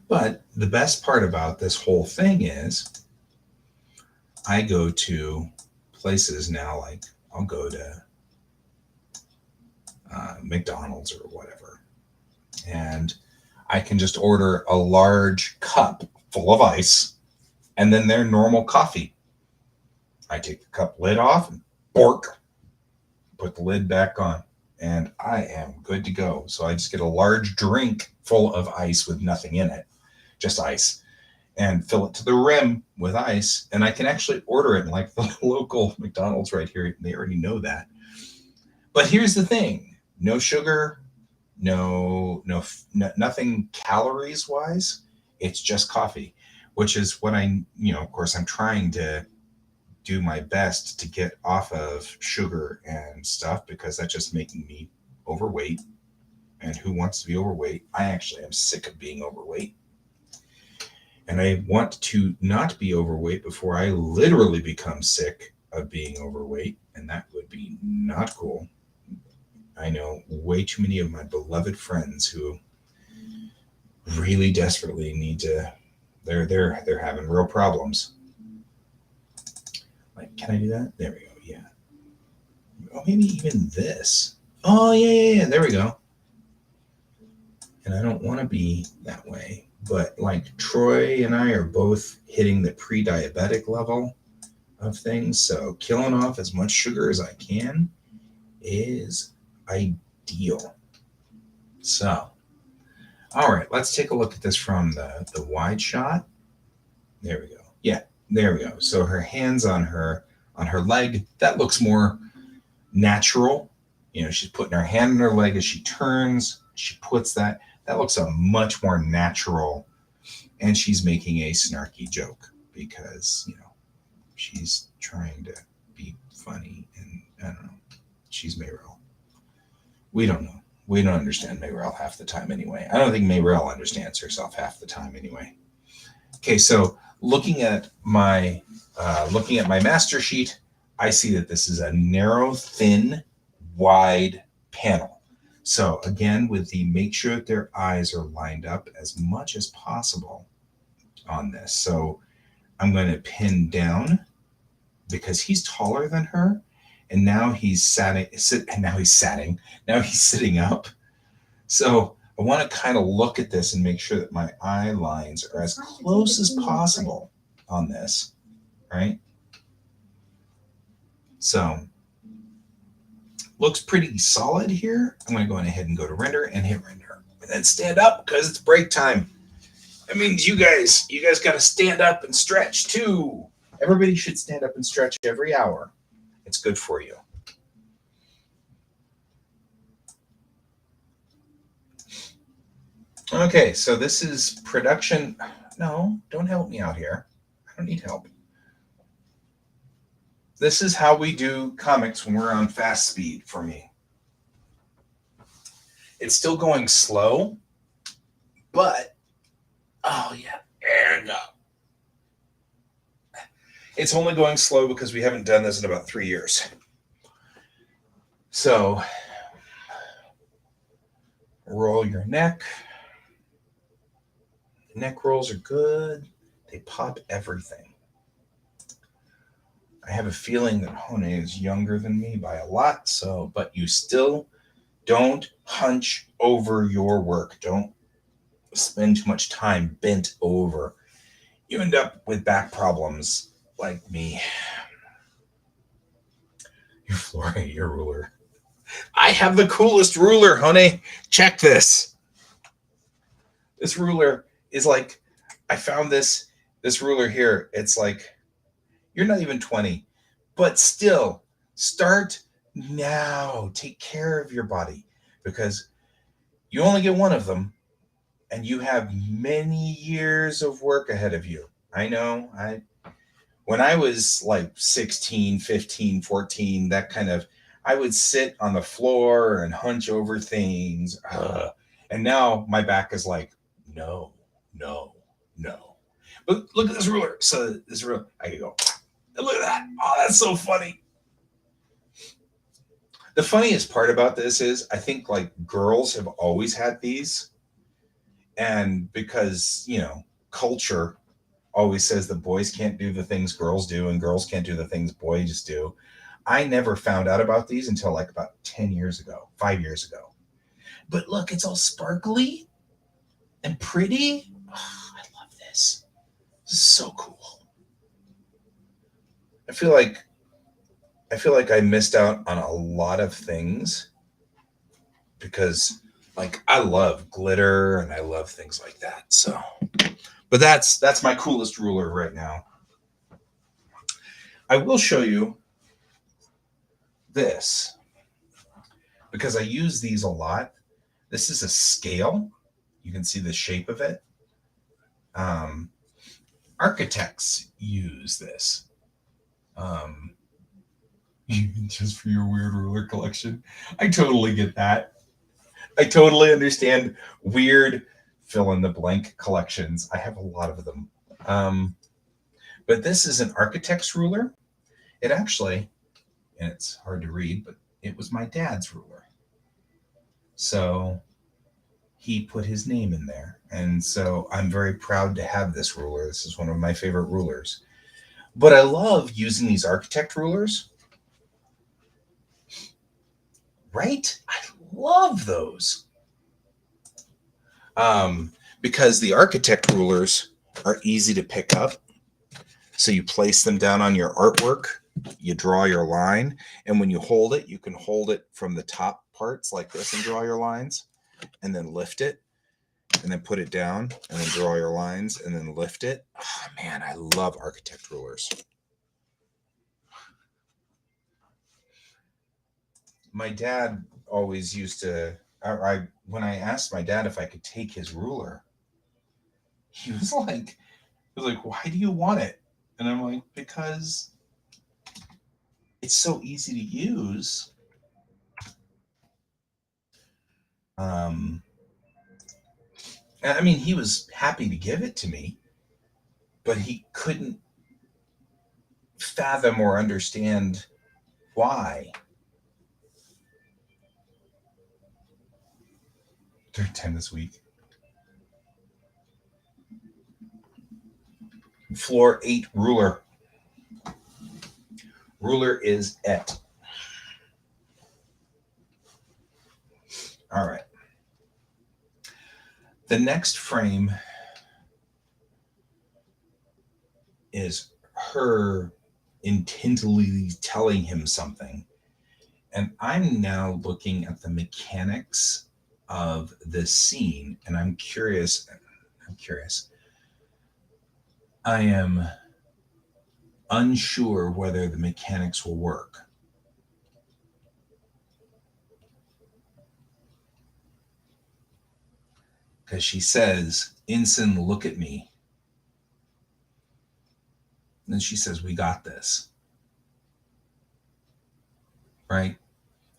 But the best part about this whole thing is I go to places now, like I'll go to McDonald's or whatever, and I can just order a large cup full of ice and then their normal coffee. I take the cup lid off and bork, put the lid back on, and I am good to go. So I just get a large drink full of ice with nothing in it, just ice, and fill it to the rim with ice. And I can actually order it in like the local McDonald's right here. They already know that. But here's the thing: no sugar, nothing calories wise. It's just coffee, which is what of course I'm trying to do my best to get off of sugar and stuff, because that's just making me overweight. And who wants to be overweight? I actually am sick of being overweight. And I want to not be overweight before I literally become sick of being overweight. And that would be not cool. I know way too many of my beloved friends who really desperately need to, they're having real problems. Like, can I do that? There we go. Yeah. Oh, maybe even this. Oh, yeah. There we go. And I don't want to be that way. But like Troy and I are both hitting the pre-diabetic level of things. So killing off as much sugar as I can is ideal. So, all right, let's take a look at this from the wide shot. There we go. Yeah, there we go. So her hands on her leg, that looks more natural. She's putting her hand on her leg as she turns. She puts that looks a much more natural, and she's making a snarky joke because, she's trying to be funny, and I don't know. She's Mayrel. We don't know. We don't understand Mayrel half the time anyway. I don't think Mayrel understands herself half the time anyway. Okay, so looking at my master sheet, I see that this is a narrow, thin, wide panel. So again, make sure that their eyes are lined up as much as possible on this. So I'm going to pin down because he's taller than her, and now he's sitting up. So I want to kind of look at this and make sure that my eye lines are as close as possible on this, right? So looks pretty solid here. I'm going to go ahead and go to render and hit render, and then stand up because it's break time. That means you guys got to stand up and stretch too. Everybody should stand up and stretch every hour. It's good for you. Okay, so this is production. No, don't help me out here. I don't need help. This is how we do comics when we're on fast speed for me. It's still going slow, but, oh yeah, and it's only going slow because we haven't done this in about 3 years. So, roll your neck. The neck rolls are good. They pop everything. I have a feeling that Hone is younger than me by a lot, but you still don't hunch over your work. Don't spend too much time bent over. You end up with back problems like me. Your Flora, your ruler. I have the coolest ruler, Hone. Check this. This ruler is like, I found this ruler here. It's like, you're not even 20, but still, start Now take care of your body because you only get one of them and you have many years of work ahead of you. I know. When I was like 16, 15, 14, that kind of, I would sit on the floor and hunch over things. And now my back is like, no, no, no. But look at this ruler. So this ruler, I can go, look at that. Oh, that's so funny. The funniest part about this is I think like girls have always had these. And because, culture always says that boys can't do the things girls do and girls can't do the things boys do. I never found out about these until like about 10 years ago, 5 years ago. But look, it's all sparkly and pretty. Oh, I love this. This is so cool. I feel like I missed out on a lot of things because like I love glitter and I love things like that. So, but that's my coolest ruler right now. I will show you this because I use these a lot. This is a scale. You can see the shape of it. Architects use this. Just for your weird ruler collection. I totally get that. I totally understand weird fill in the blank collections. I have a lot of them. But this is an architect's ruler. It actually, and it's hard to read, but it was my dad's ruler. So he put his name in there. And so I'm very proud to have this ruler. This is one of my favorite rulers. But I love using these architect rulers. Right? I love those. Because the architect rulers are easy to pick up. So you place them down on your artwork, you draw your line, and when you hold it, you can hold it from the top parts like this and draw your lines, and then lift it, and then put it down, and then draw your lines, and then lift it. Oh, man, I love architect rulers. My dad always used to, when I asked my dad if I could take his ruler, he was like, why do you want it? And I'm like, because it's so easy to use. I mean, he was happy to give it to me, but he couldn't fathom or understand why. Third time this week. Floor 8 ruler. Ruler is et. All right. The next frame is her intently telling him something. And I'm now looking at the mechanics of this scene, and I'm curious. I am unsure whether the mechanics will work. Because she says, "Ensign, look at me." And then she says, "We got this." Right?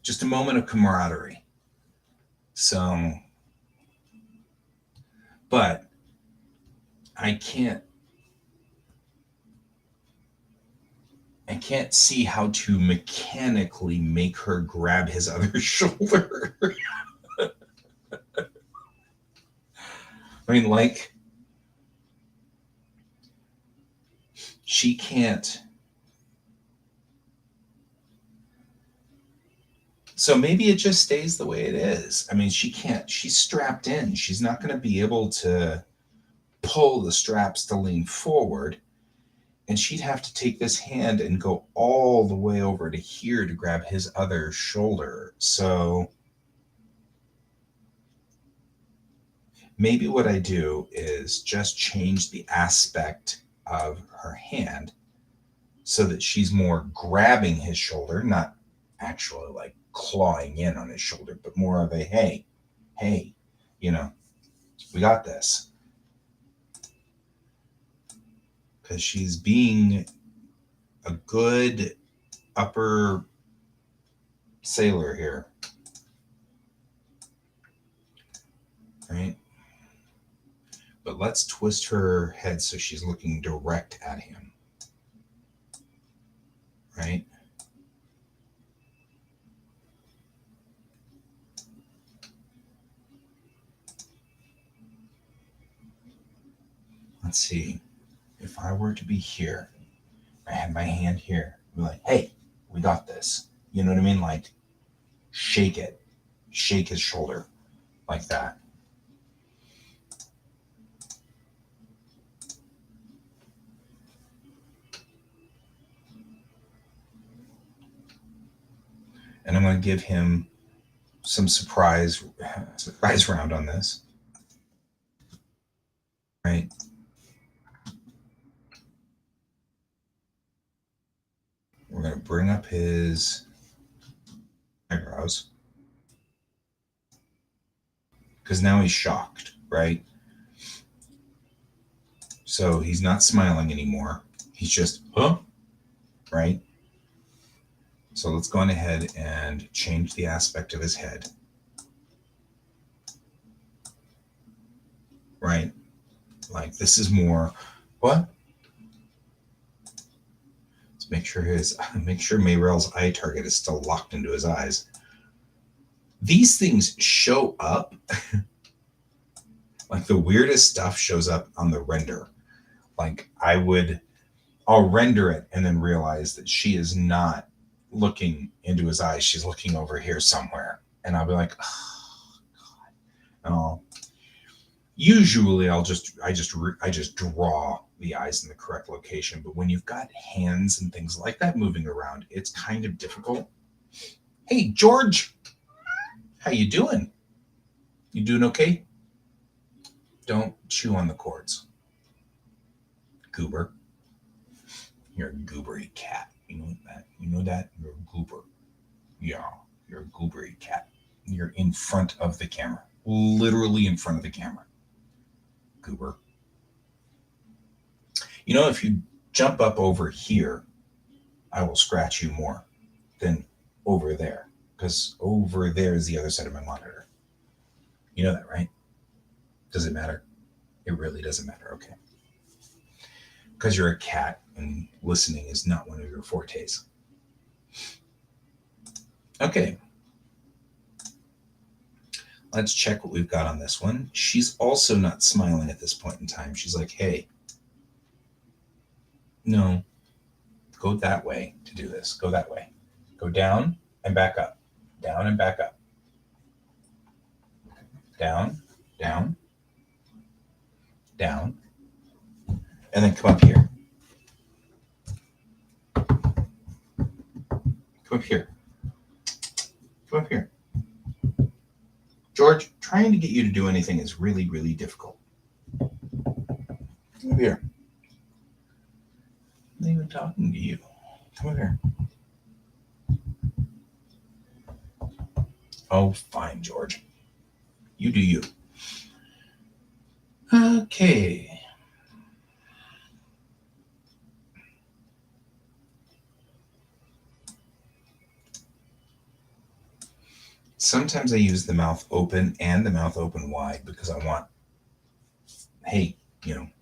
Just a moment of camaraderie. So, but I can't see how to mechanically make her grab his other shoulder. I mean, like, she can't. So maybe it just stays the way it is. I mean, she can't, she's strapped in. She's not going to be able to pull the straps to lean forward. And she'd have to take this hand and go all the way over to here to grab his other shoulder. So maybe what I do is just change the aspect of her hand so that she's more grabbing his shoulder, not actually like clawing in on his shoulder, but more of a hey, you know, we got this. Because she's being a good upper sailor here. Right? But let's twist her head so she's looking direct at him. Right? Let's see. If I were to be here, I had my hand here, I'd be like, hey, we got this. You know what I mean? Like, shake it. Shake his shoulder like that. And I'm going to give him some surprise round on this. Right? We're going to bring up his eyebrows. Because now he's shocked, right? So he's not smiling anymore. He's just, huh? Right? So let's go on ahead and change the aspect of his head. Right? Like this is more, what? Let's make sure Mayrell's eye target is still locked into his eyes. These things show up. Like the weirdest stuff shows up on the render. Like I'll render it and then realize that she is not looking into his eyes. She's looking over here somewhere. And I'll be like, oh, God. And usually I just draw the eyes in the correct location. But when you've got hands and things like that moving around, it's kind of difficult. Hey, George, how you doing? You doing okay? Don't chew on the cords. Goober. You're a goobery cat. You know that? You know that? You're a goober. Yeah, you're a goobery cat. You're in front of the camera. Literally in front of the camera. Goober. You know, if you jump up over here, I will scratch you more than over there. Because over there is the other side of my monitor. You know that, right? Does it matter? It really doesn't matter. Okay. Because you're a cat and listening is not one of your fortes. Okay. Let's check what we've got on this one. She's also not smiling at this point in time. She's like, hey, no, go that way to do this. Go that way. Go down and back up. Down and back up. Down, down, down. And then come up here. Come up here. Come up here. George, trying to get you to do anything is really, really difficult. Come up here. I'm not even talking to you. Come up here. Oh, fine, George. You do you. Okay. Sometimes I use the mouth open and the mouth open wide because I want, hey,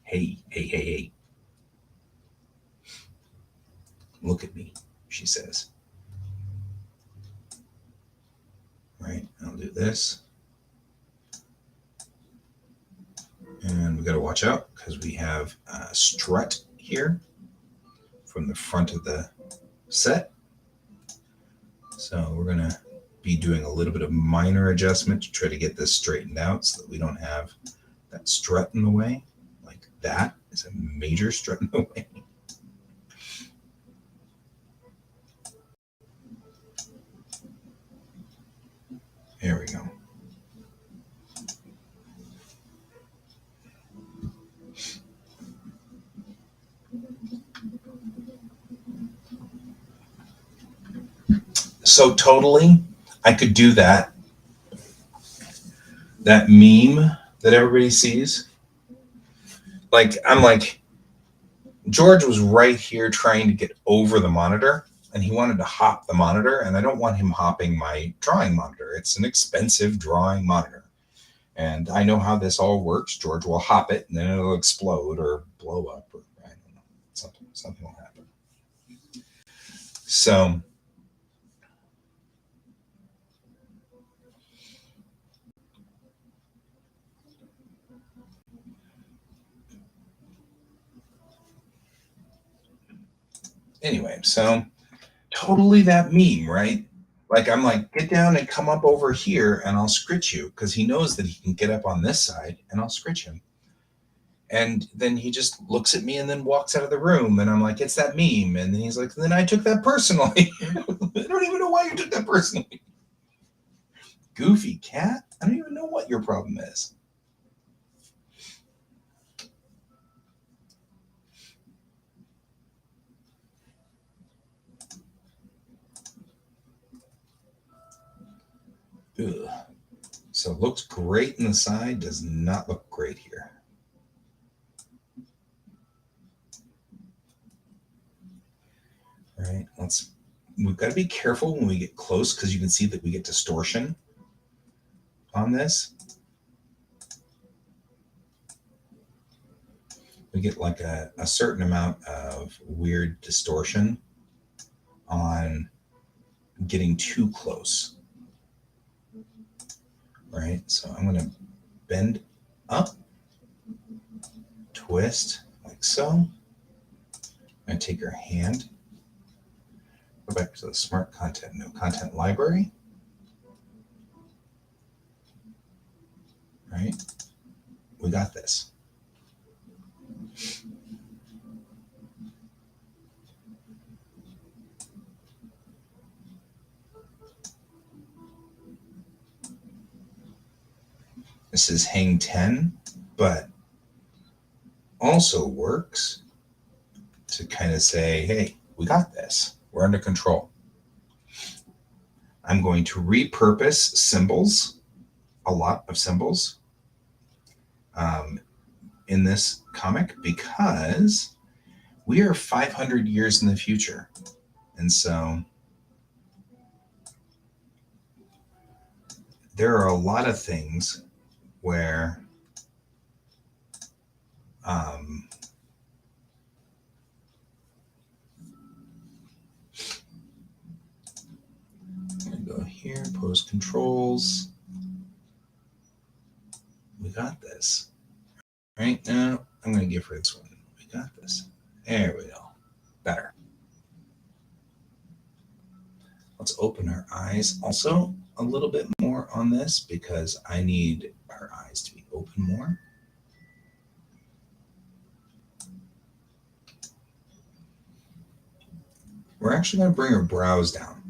hey. Look at me, she says. Right, I'll do this. And we got to watch out because we have a strut here from the front of the set. So we're going to be doing a little bit of minor adjustment to try to get this straightened out so that we don't have that strut in the way. Like that is a major strut in the way. There we go. So totally, I could do that. That meme that everybody sees. Like, I'm like, George was right here trying to get over the monitor, and he wanted to hop the monitor, and I don't want him hopping my drawing monitor. It's an expensive drawing monitor. And I know how this all works. George will hop it, and then it'll explode or blow up, or I don't know. Something will happen. So anyway, so totally that meme, right? Like, I'm like, get down and come up over here and I'll scritch you, because he knows that he can get up on this side and I'll scritch him. And then he just looks at me and then walks out of the room. And I'm like, it's that meme. And then he's like, then I took that personally. I don't even know why you took that personally. Goofy cat. I don't even know what your problem is. Ugh. So it looks great in the side, does not look great here. All right, we've got to be careful when we get close, because you can see that we get distortion on this. We get like a certain amount of weird distortion on getting too close. Right, so I'm going to bend up, twist like so. I'm going to take your hand, go back to the smart content, no content library. Right, we got this. This is hang 10, but also works to kind of say, hey, we got this. We're under control. I'm going to repurpose symbols, a lot of symbols, in this comic, because we are 500 years in the future. And so there are a lot of things where I'm going to go here, pose controls. We got this. Right now, I'm going to give her this one. We got this. There we go. Better. Let's open her eyes also a little bit more on this, because I need her eyes to be open more. We're actually going to bring her brows down,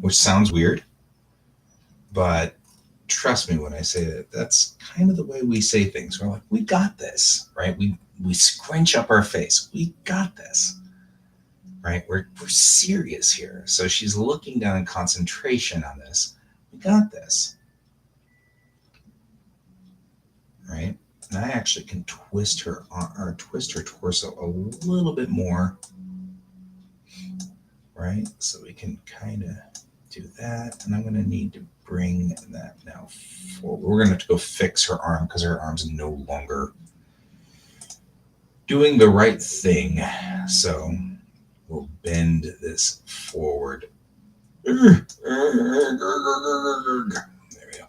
which sounds weird, but trust me when I say that that's kind of the way we say things. We're like, we got this, right? We scrunch up our face. We got this, right? We're serious here. So she's looking down in concentration on this. We got this, right? And I actually can twist her torso a little bit more, right? So we can kind of do that. And I'm going to need to bring that now forward. We're going to have to go fix her arm, because her arm's no longer doing the right thing. So we'll bend this forward. There we go.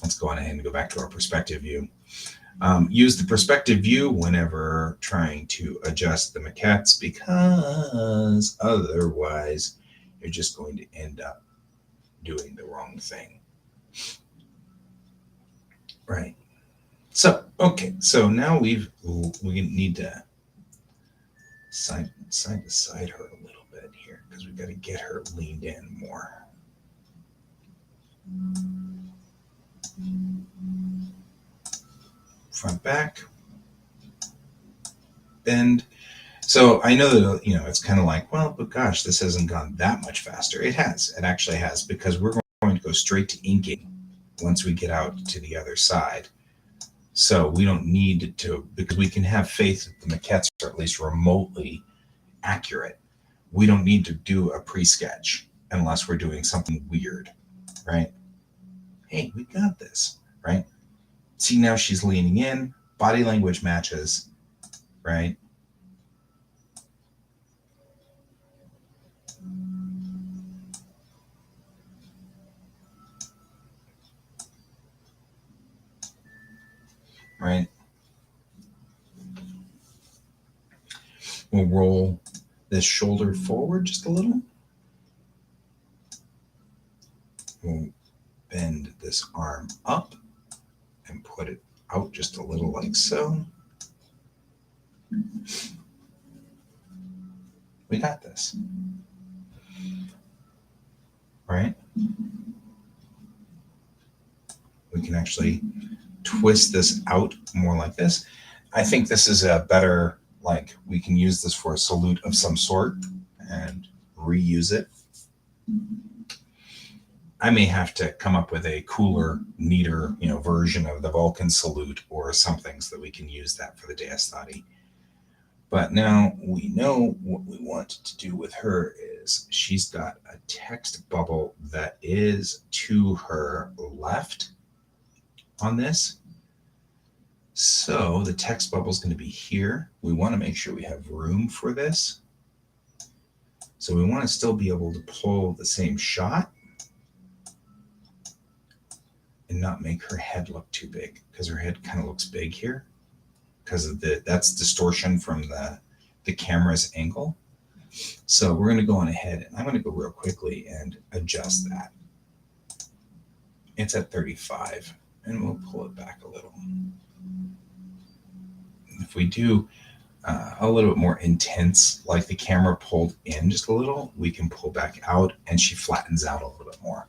Let's go on ahead and go back to our perspective view. Use the perspective view whenever trying to adjust the maquettes, because otherwise you're just going to end up doing the wrong thing. Right. So, okay. So now we need to side to side her a little bit here, because we've got to get her leaned in more. Front, back, bend. So I know that, it's kind of like, well, but gosh, this hasn't gone that much faster. It has. It actually has, because we're going to go straight to inking once we get out to the other side. So we don't need to, because we can have faith that the maquettes are at least remotely accurate. We don't need to do a pre-sketch unless we're doing something weird, right? Hey, we got this, right? See, now she's leaning in, body language matches, right? Right? We'll roll this shoulder forward just a little. We'll bend this arm up and put it out just a little, like so. We got this. Right? We can actually twist this out more like this. I think this is a better, like, we can use this for a salute of some sort and reuse it. I may have to come up with a cooler, neater, version of the Vulcan salute or something so that we can use that for the Deus Thati. But now we know what we want to do with her is she's got a text bubble that is to her left on this. So the text bubble is going to be here. We want to make sure we have room for this. So we want to still be able to pull the same shot and not make her head look too big, because her head kind of looks big here because of that's distortion from the camera's angle. So we're going to go on ahead, and I'm going to go real quickly and adjust that. It's at 35, and we'll pull it back a little. If we do a little bit more intense, like the camera pulled in just a little, we can pull back out, and she flattens out a little bit more.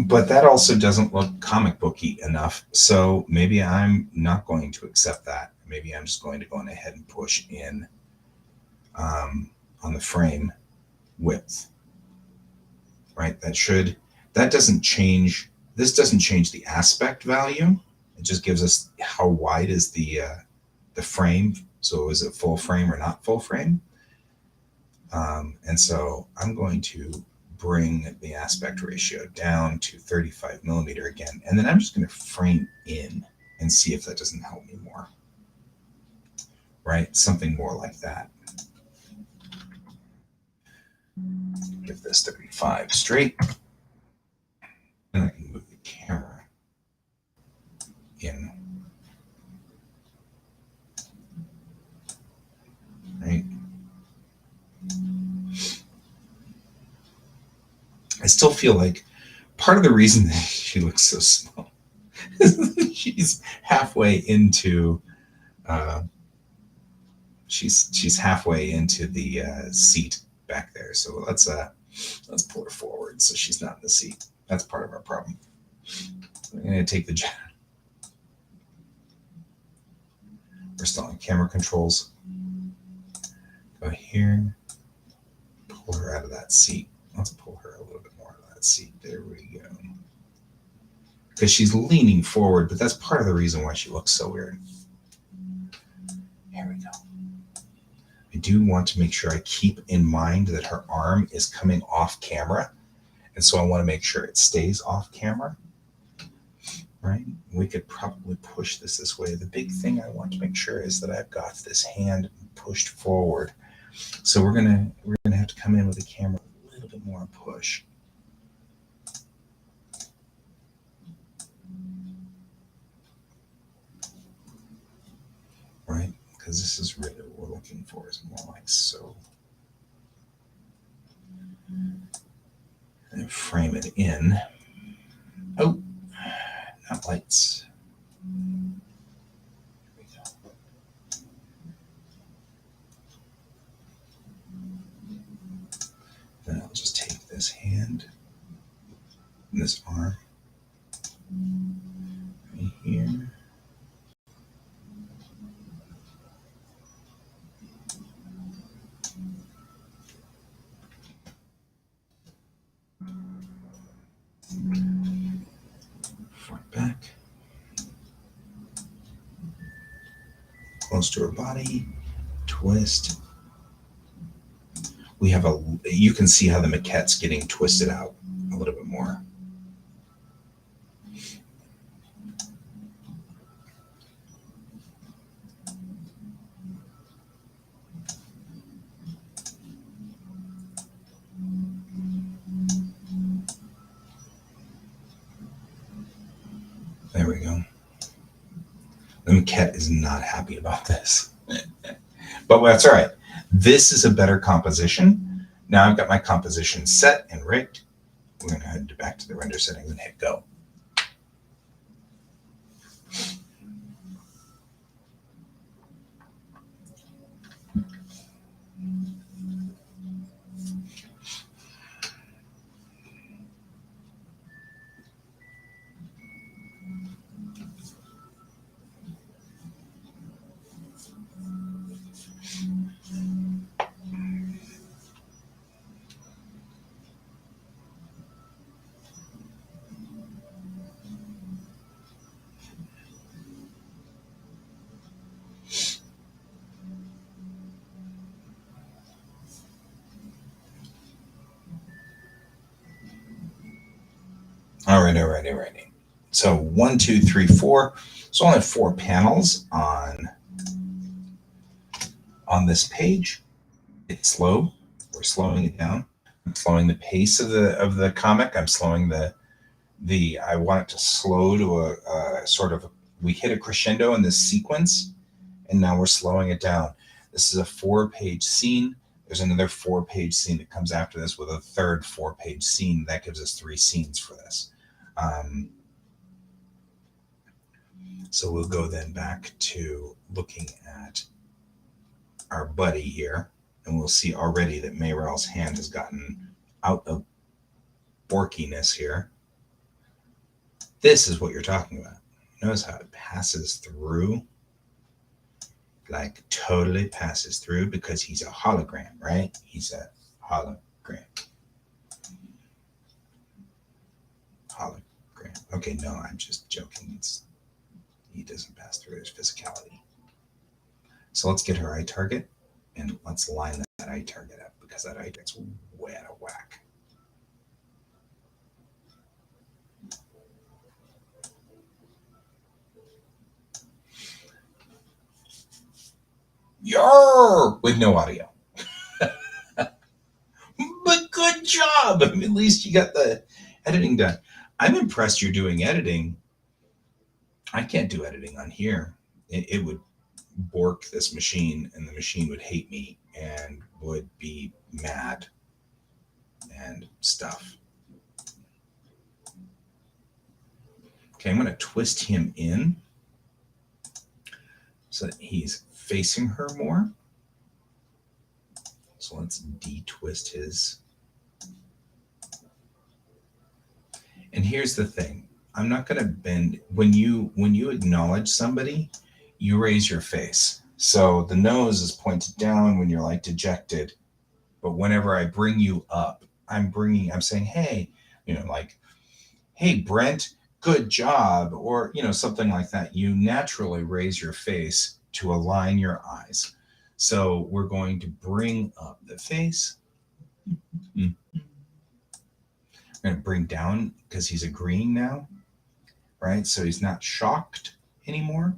But that also doesn't look comic booky enough. So maybe I'm not going to accept that. Maybe I'm just going to go on ahead and push in on the frame width, right? That doesn't change. This doesn't change the aspect value. It just gives us how wide is the frame. So is it full frame or not full frame? And so I'm going to bring the aspect ratio down to 35 millimeter again. And then I'm just going to frame in and see if that doesn't help me more. Right? Something more like that. Give this 35 straight. And I can move the camera in. Right? I still feel like part of the reason that she looks so small is she's halfway into she's halfway into the seat back there. So let's pull her forward so she's not in the seat. That's part of our problem. I'm going to take the we're still on camera controls. Go here, pull her out of that seat. Let's pull her a little bit more out of that seat. There we go. Because she's leaning forward, but that's part of the reason why she looks so weird. Here we go. I do want to make sure I keep in mind that her arm is coming off camera. And so I want to make sure it stays off camera. Right? We could probably push this way. The big thing I want to make sure is that I've got this hand pushed forward. So we're gonna have to come in with the camera a little bit more push. Right? Because this is really what we're looking for, is more like so. And frame it in. Oh, not lights. Here we go. Then I'll just take this hand and this arm right here. close to her body, twist. You can see how the maquette's getting twisted out a little bit more. There we go. The maquette is not happy about this. But that's all right. This is a better composition. Now I've got my composition set and rigged. We're going to head back to the render settings and hit go. All right. So 1, 2, 3, 4. So only 4 panels on this page. It's slow. We're slowing it down. I'm slowing the pace of the comic. I'm slowing the I want it to slow to a sort of, we hit a crescendo in this sequence, and now we're slowing it down. This is a 4-page scene. There's another 4-page scene that comes after this with a third 4-page scene. That gives us 3 scenes for this. So we'll go then back to looking at our buddy here, and we'll see already that Mayrell's hand has gotten out of borkiness here. This is what you're talking about. Notice how it passes through, like totally passes through, because he's a hologram, right? He's a hologram. Hologram. Okay, no, I'm just joking. He doesn't pass through his physicality. So let's get her eye target, and let's line that eye target up, because that eye target's way out of whack. Yarr! With no audio. But good job! I mean, at least you got the editing done. I'm impressed you're doing editing. I can't do editing on here. It would bork this machine, and the machine would hate me and would be mad and stuff. Okay, I'm going to twist him in so that he's facing her more. So let's de-twist his. And here's the thing. I'm not going to bend. When you acknowledge somebody, you raise your face. So the nose is pointed down when you're like dejected. But whenever I bring you up, I'm saying, hey, like, hey, Brent, good job, or, something like that. You naturally raise your face to align your eyes. So we're going to bring up the face. I'm going to bring down, because he's agreeing now, right? So he's not shocked anymore.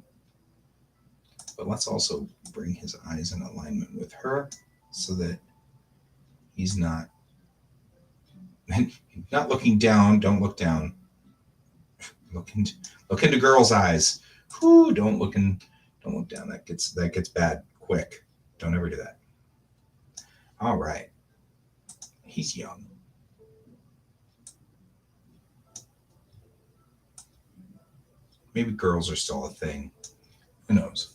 But let's also bring his eyes in alignment with her so that he's not looking down. Don't look down. Look into girls' eyes. Whew, don't look down. That gets bad quick. Don't ever do that. All right. He's young. Maybe girls are still a thing. Who knows?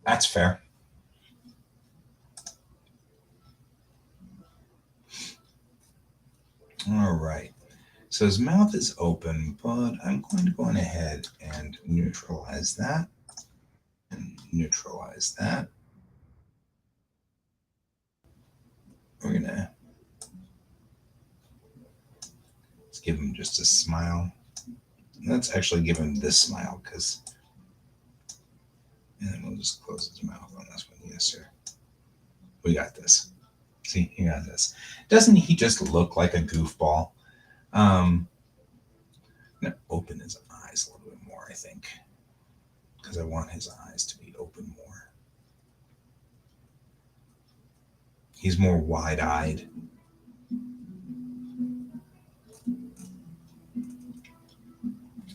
That's fair. All right. So his mouth is open, but I'm going to go on ahead and neutralize that. And neutralize that. We're going to give him just a smile. Let's actually give him this smile because, and then we'll just close his mouth on this one. Yes, sir. We got this. See, he got this. Doesn't he just look like a goofball? I'm gonna open his eyes a little bit more, I think, because I want his eyes to be open more. He's more wide-eyed.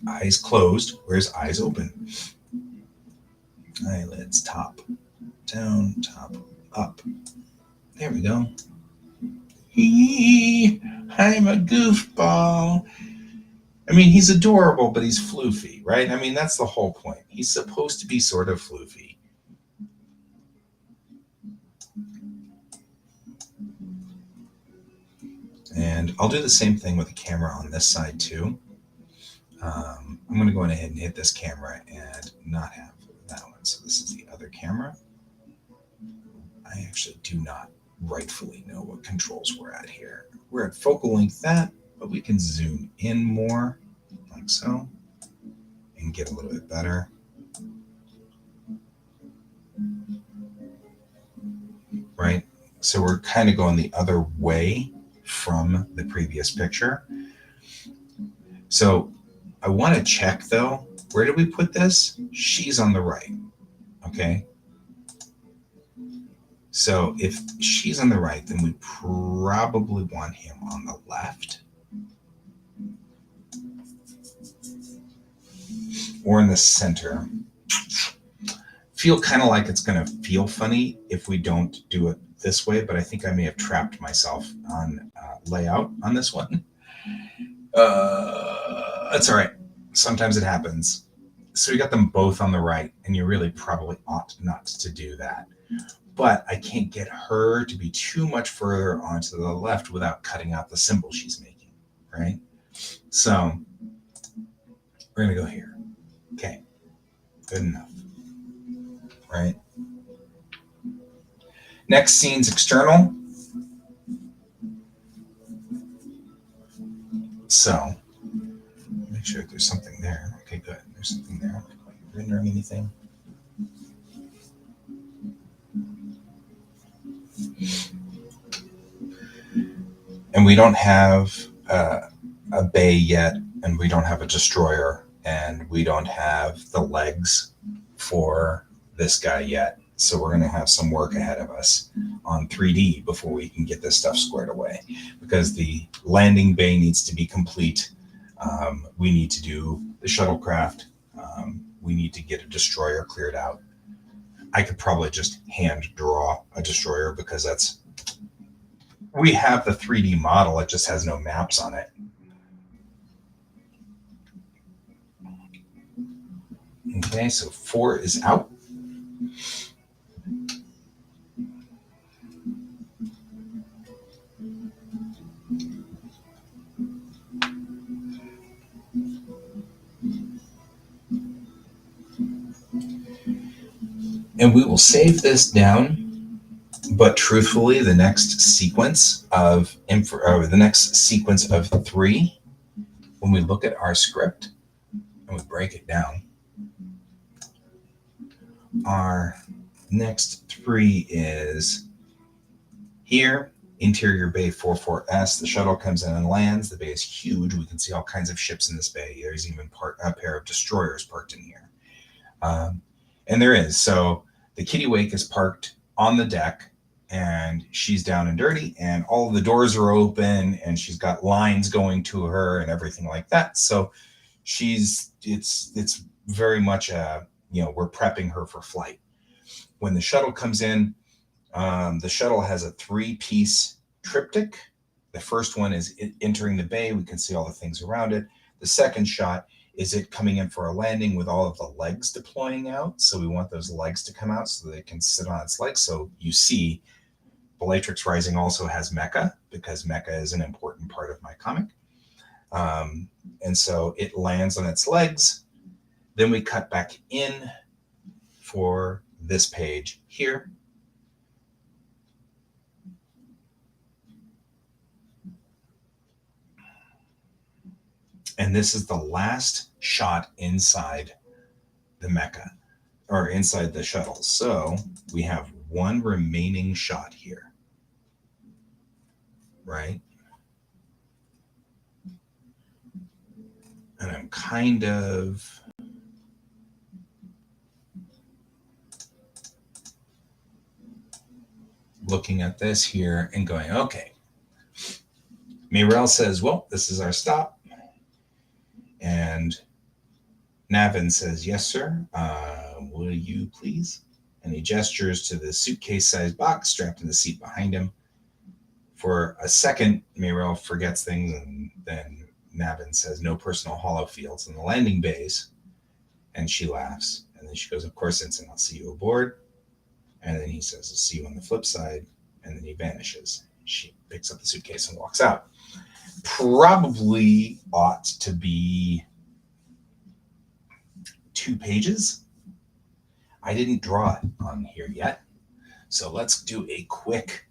Eyes closed, where's eyes open? Eyelids top, down, top, up. There we go. I'm a goofball. I mean, he's adorable, but he's floofy, right? I mean, that's the whole point. He's supposed to be sort of floofy. And I'll do the same thing with the camera on this side too. I'm going to go ahead and hit this camera and not have that one. So this is the other camera. I actually do not rightfully know what controls we're at here. We're at focal length that, but we can zoom in more like so and get a little bit better. Right? So we're kind of going the other way from the previous picture. So I want to check though, where did we put this? She's on the right, okay? So if she's on the right, then we probably want him on the left. Or in the center. Feel kind of like it's going to feel funny if we don't do it this way, but I think I may have trapped myself on layout on this one. That's all right. Sometimes it happens. So we got them both on the right, and you really probably ought not to do that. But I can't get her to be too much further onto the left without cutting out the symbol she's making, right? So we're going to go here. Okay, good enough, right? Next scene's external. So make sure there's something there. Okay, good. There's something there. Am I rendering anything? And we don't have a bay yet, and we don't have a destroyer, and we don't have the legs for this guy yet. So we're going to have some work ahead of us on 3D before we can get this stuff squared away, because the landing bay needs to be complete. We need to do the shuttlecraft. We need to get a destroyer cleared out. I could probably just hand draw a destroyer because we have the 3D model. It just has no maps on it. Okay, so 4 is out. And we will save this down, but truthfully, the next sequence of 3, when we look at our script and we break it down, our next 3 is here, interior bay 44S. The shuttle comes in and lands. The bay is huge. We can see all kinds of ships in this bay. There's even a pair of destroyers parked in here. And there is. So the Kittiwake is parked on the deck, and she's down and dirty, and all of the doors are open, and she's got lines going to her and everything like that. So it's very much we're prepping her for flight. When the shuttle comes in, the shuttle has a 3-piece triptych. The first one is it entering the bay. We can see all the things around it. The second shot is it coming in for a landing with all of the legs deploying out. So we want those legs to come out so they can sit on its legs. So you see Bellatrix Rising also has mecha, because mecha is an important part of my comic. And so it lands on its legs. Then we cut back in for this page here. And this is the last shot inside the mecha, or inside the shuttle. So we have one remaining shot here, right? And I'm kind of looking at this here and going, okay. Mirel says, well, this is our stop. And Navin says, yes, sir. Will you please? And he gestures to the suitcase-sized box strapped in the seat behind him. For a second, Mirel forgets things, and then Navin says, no personal holofields in the landing bays. And she laughs. And then she goes, of course, Ensign, I'll see you aboard. And then he says, I'll see you on the flip side. And then he vanishes. She picks up the suitcase and walks out. Probably ought to be 2 pages. I didn't draw it on here yet. So let's do a quick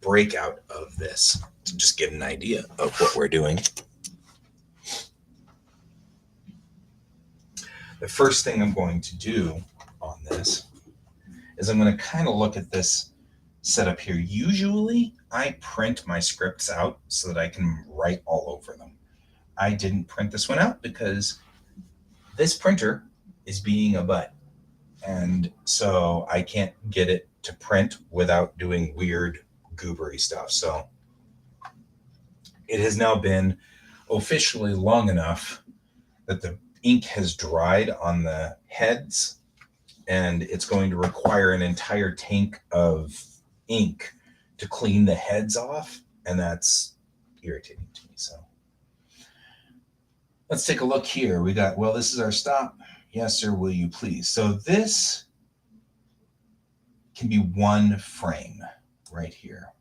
breakout of this to just get an idea of what we're doing. The first thing I'm going to do on this is I'm going to kind of look at this setup here. Usually I print my scripts out so that I can write all over them. I didn't print this one out because this printer is being a butt. And so I can't get it to print without doing weird goobery stuff. So it has now been officially long enough that the ink has dried on the heads, and it's going to require an entire tank of ink to clean the heads off, and that's irritating to me. So let's take a look here. We got, well, this is our stop. Yes, sir, will you please? So this can be one frame right here.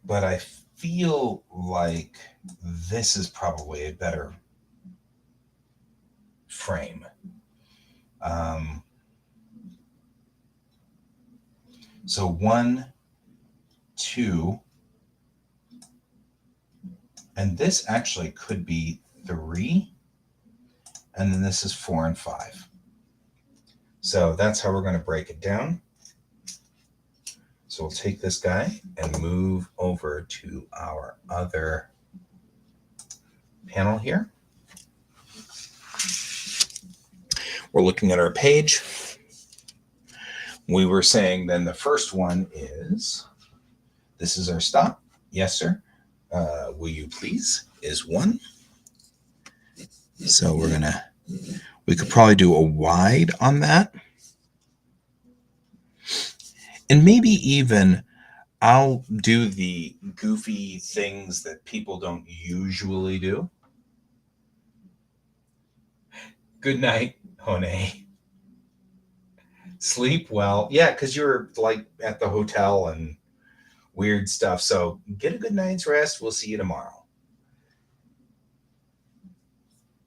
But I feel like this is probably a better frame. So 1, 2, and this actually could be 3, and then this is 4 and 5. So that's how we're going to break it down. So we'll take this guy and move over to our other panel here. We're looking at our page. We were saying then the first one is, this is our stop. Yes, sir. Will you please is 1. So we could probably do a wide on that. And maybe even I'll do the goofy things that people don't usually do. Good night, Hone. Sleep well. Yeah, because you're like at the hotel and weird stuff. So get a good night's rest. We'll see you tomorrow.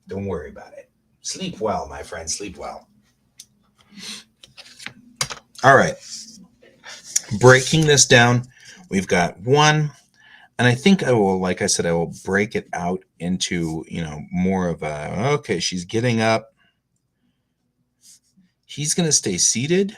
Don't worry about it. Sleep well, my friend. Sleep well. All right. Breaking this down, we've got 1. And I think I will, like I said, I will break it out into, more of a, okay, she's getting up. He's going to stay seated.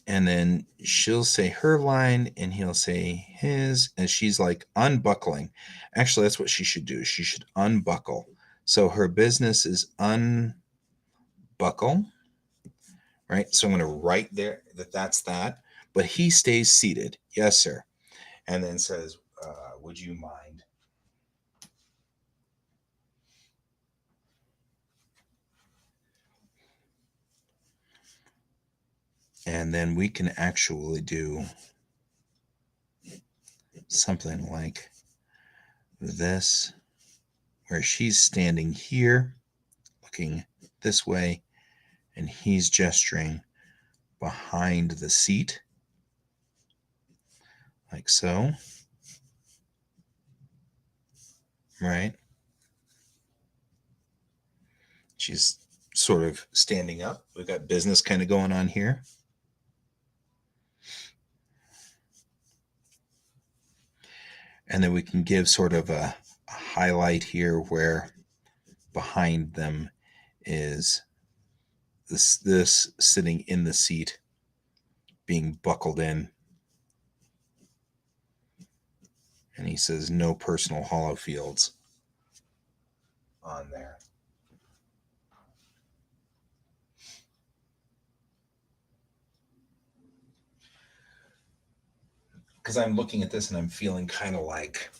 And then she'll say her line and he'll say his, and she's like unbuckling. Actually, that's what she should do. She should unbuckle. So her business is unbuckle, right? So I'm going to write there that's that. But he stays seated. Yes, sir. And then says, would you mind? And then we can actually do something like this, where she's standing here, looking this way, and he's gesturing behind the seat, like so. Right? She's sort of standing up. We've got business kind of going on here. And then we can give sort of a highlight here where behind them is this sitting in the seat being buckled in. And he says no personal hollow fields on there. Because I'm looking at this and I'm feeling kind of like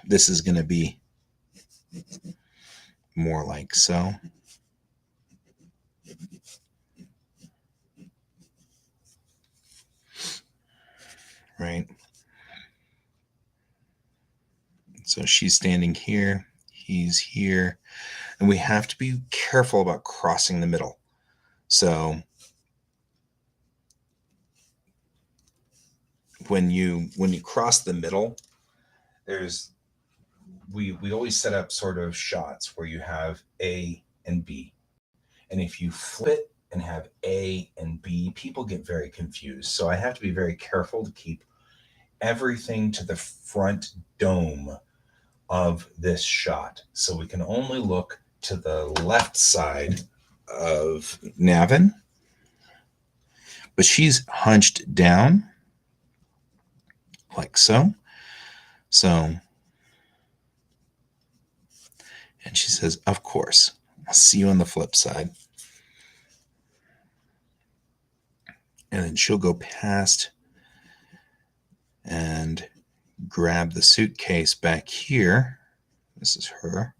this is going to be more like so. Right? So she's standing here, he's here, and we have to be careful about crossing the middle. So when you cross the middle, we always set up sort of shots where you have A and B. And if you flip it and have A and B, people get very confused. So I have to be very careful to keep everything to the front dome of this shot. So we can only look to the left side of Navin. But she's hunched down like so. So, and she says, of course, I'll see you on the flip side. And then she'll go past and grab the suitcase back here. This is her.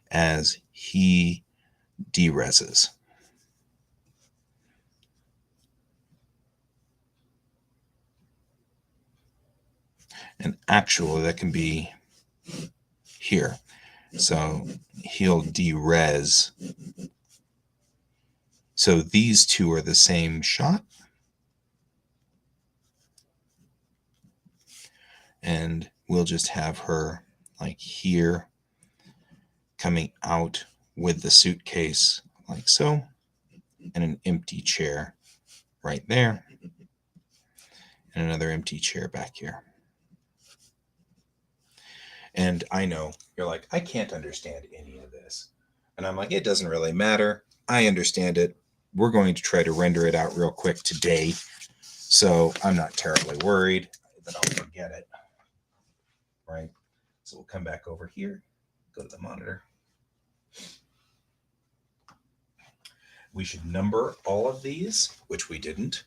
As he dereses. And actually, that can be here. So he'll derez. So these two are the same shot. And we'll just have her like here, coming out with the suitcase like so, and an empty chair right there, and another empty chair back here. And I know you're like, I can't understand any of this. And I'm like, it doesn't really matter. I understand it. We're going to try to render it out real quick today. So I'm not terribly worried that I'll forget it. Right? So we'll come back over here, go to the monitor. We should number all of these, which we didn't.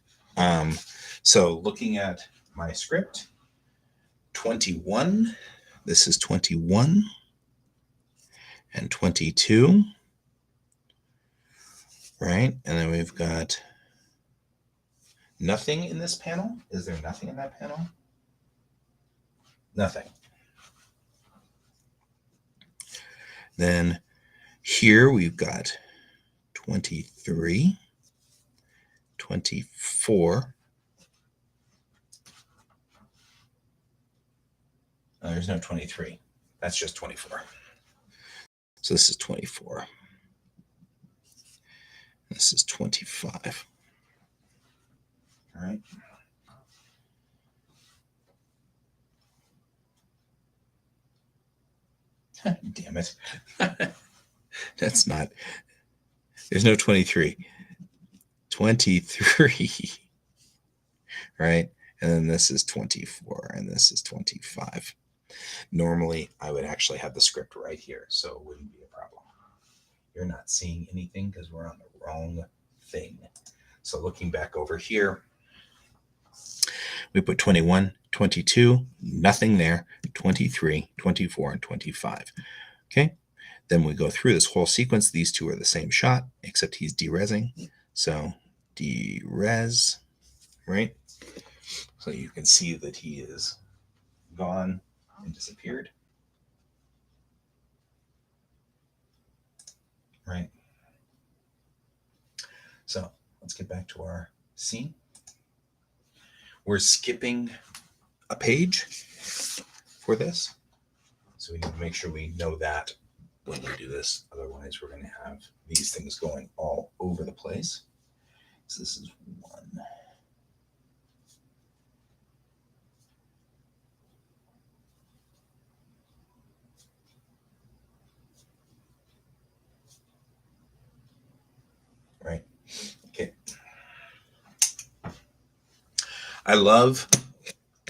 So looking at my script, 21. This is 21 and 22, right? And then we've got nothing in this panel. Is there nothing in that panel? Nothing. Then here we've got 23, 24. There's no 23. That's just 24. So this is 24. This is 25. All right. Damn it. That's not. There's no 23. 23. Right? And then this is 24, and this is 25. Normally, I would actually have the script right here, so it wouldn't be a problem. You're not seeing anything because we're on the wrong thing. So looking back over here, we put 21, 22, nothing there, 23, 24, and 25. Okay? Then we go through this whole sequence. These two are the same shot, except he's derezzing. So derez, right? So you can see that he is gone and disappeared. Right. So let's get back to our scene. We're skipping a page for this. So we need to make sure we know that when we do this. Otherwise, we're going to have these things going all over the place. So this is 1. right? Okay. I love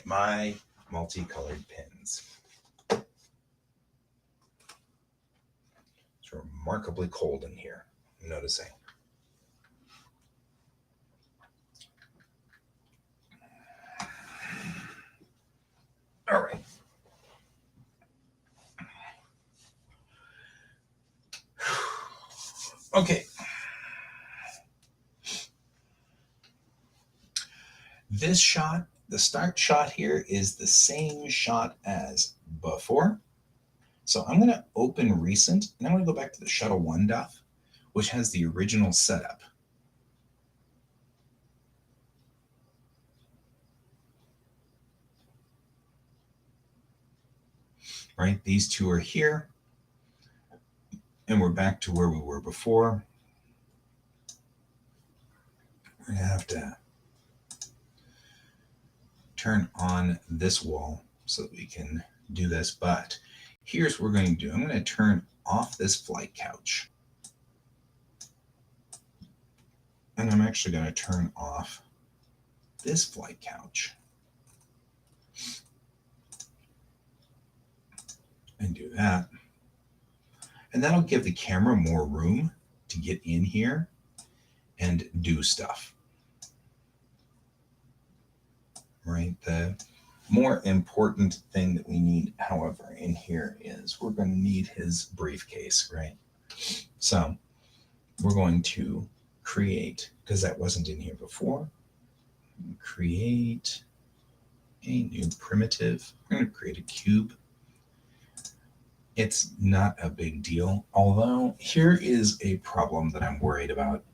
my multicolored pins. It's remarkably cold in here, I'm noticing. All right. Okay. This shot, the start shot here is the same shot as before. So I'm going to open recent and I'm going to go back to the Shuttle 1 DUF, which has the original setup. Right? These two are here. And we're back to where we were before. We're going to have to turn on this wall so that we can do this. But here's what we're going to do. I'm going to turn off this flight couch. And I'm actually going to turn off this flight couch. And do that. And that'll give the camera more room to get in here and do stuff. Right? The more important thing that we need, however, in here is we're going to need his briefcase, right? So we're going to create, because that wasn't in here before, create a new primitive. We're going to create a cube. It's not a big deal, although here is a problem that I'm worried about.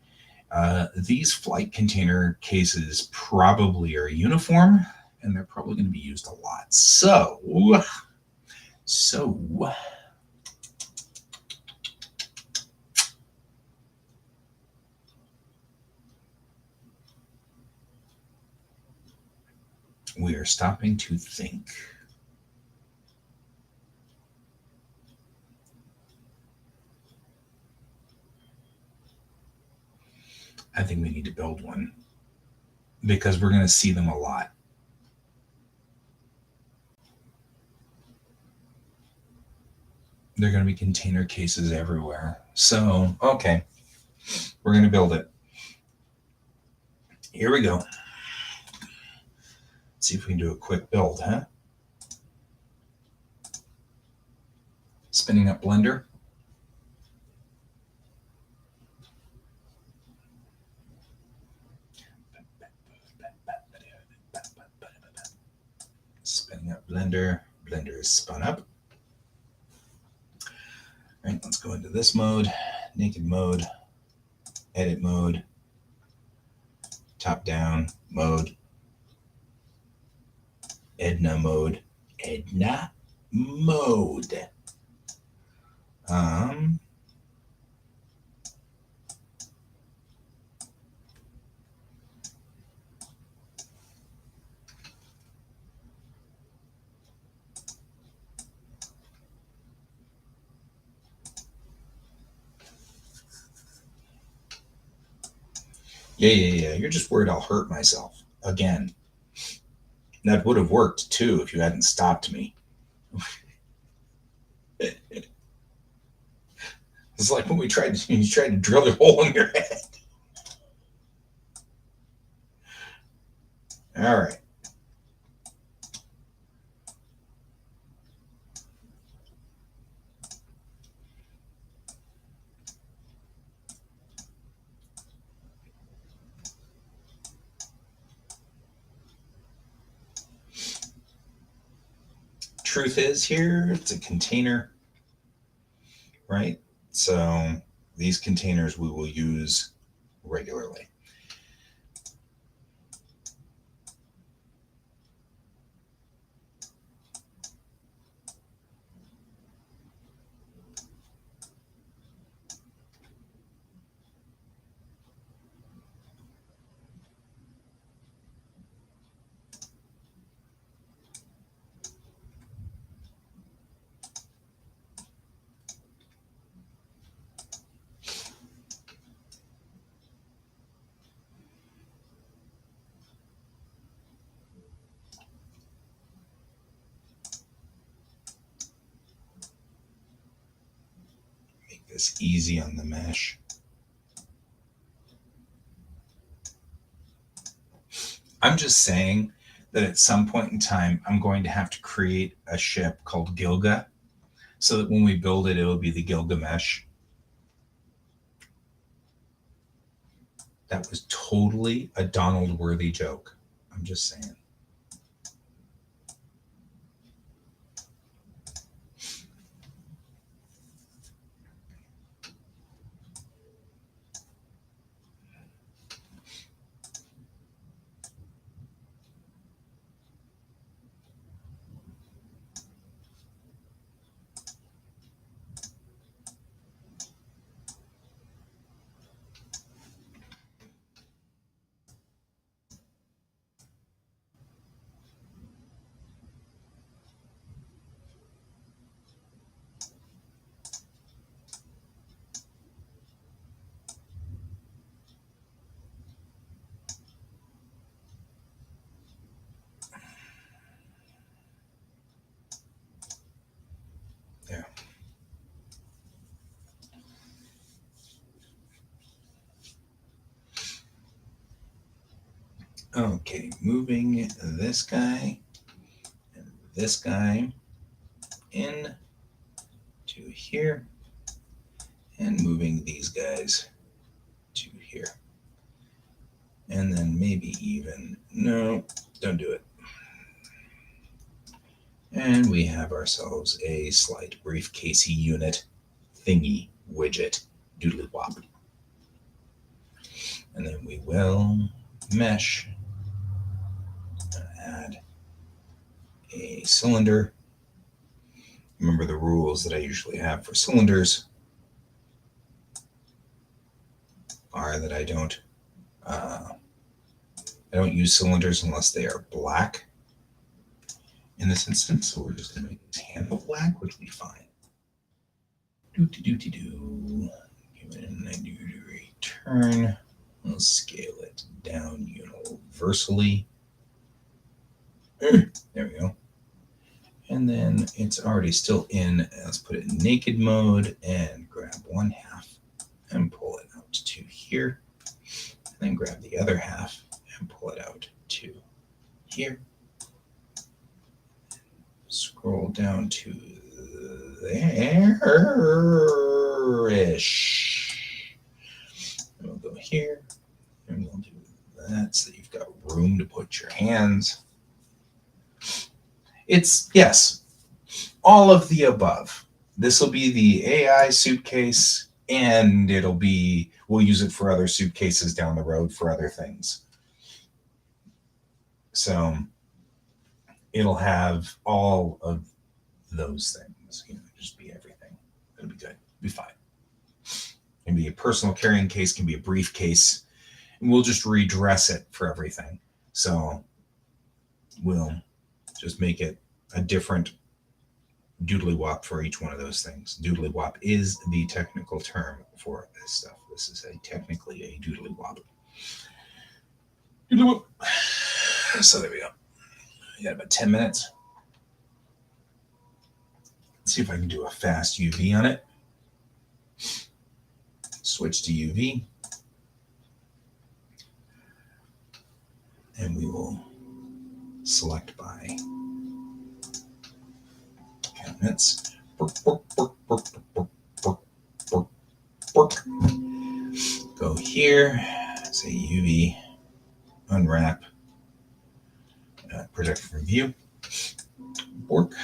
These flight container cases probably are uniform, and they're probably going to be used a lot. So we are stopping to think. I think we need to build one because we're going to see them a lot. They're going to be container cases everywhere. So, okay, we're going to build it. Here we go. Let's see if we can do a quick build, huh? Spinning up Blender. Spinning up Blender. Blender is spun up. All right, let's go into this mode, naked mode, edit mode, top down mode, Edna mode, Edna mode. Yeah. You're just worried I'll hurt myself again. That would have worked too if you hadn't stopped me. It's like when you tried to drill the hole in your head. All right. Truth is here, it's a container, right? So these containers we will use regularly. this easy on the mesh. I'm just saying that at some point in time, I'm going to have to create a ship called Gilga so that when we build it, it'll be the Gilgamesh. That was totally a Donald Worthy joke. I'm just saying. There. Okay, moving this guy and this guy in to here, and moving these guys to here. And then maybe even, no, don't do it. And we have ourselves a slight briefcasey unit thingy widget doodly wop. And then we will mesh, add a cylinder. Remember the rules that I usually have for cylinders are that I don't use cylinders unless they are black in this instance. So we're just going to make this handle black, which will be fine. Do. Give it a 90-degree turn. We'll scale it down universally. There we go. And then it's already still in. Let's put it in naked mode and grab 1/2 and pull it out to here. And then grab the other half and pull it out to here. Scroll down to there-ish. And we'll go here. And we'll do that so you've got room to put your hands. It's, yes, all of the above. This will be the AI suitcase, and we'll use it for other suitcases down the road for other things. So it'll have all of those things, just be everything. It'll be good, it'll be fine. It can be a personal carrying case, can be a briefcase, and we'll just redress it for everything. So we'll just make it a different doodly wop for each one of those things. Doodly wop is the technical term for this stuff. This is technically a doodly wop. Doodly wop. So there we go. We got about 10 minutes. Let's see if I can do a fast UV on it. Switch to UV. And we will select by cabinets. Go here, say UV, unwrap, project from view. Bork.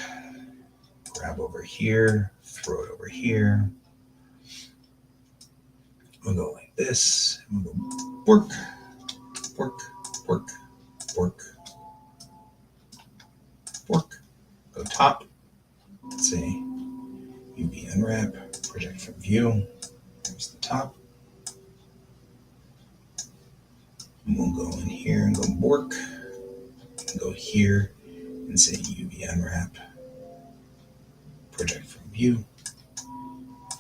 Grab over here, throw it over here. We'll go like this. We'll go bork, bork, bork, bork, bork. Go top. Let's say UV unwrap, project from view. There's the top. And we'll go in here and go bork. And go here and say UV unwrap, project from view.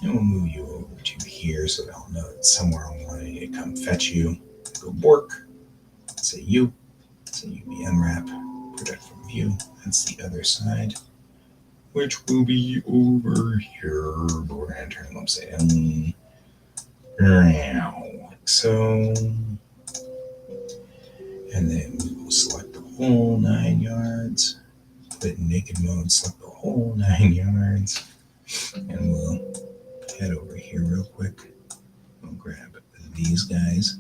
And we'll move you over to here so they'll know it's somewhere on the line. I need to come fetch you. Go bork. Say U. 'U. Say UV unwrap, project from view. That's the other side. UV unwrap, project from view. And we'll move you over to here so they'll know it's somewhere on the line. I need to come fetch you. Go bork. Say U. Say UV unwrap, project from view. And we'll move you over to here so they'll know it's somewhere on the line. I need to come fetch you. Go bork. Say U. Say UV unwrap, project from view. That's the other side. which will be over here. But we're going to turn them upside down. Now, so, and then we will select the whole 9 yards. Put it in naked mode, select the whole 9 yards. And we'll head over here real quick. We'll grab these guys.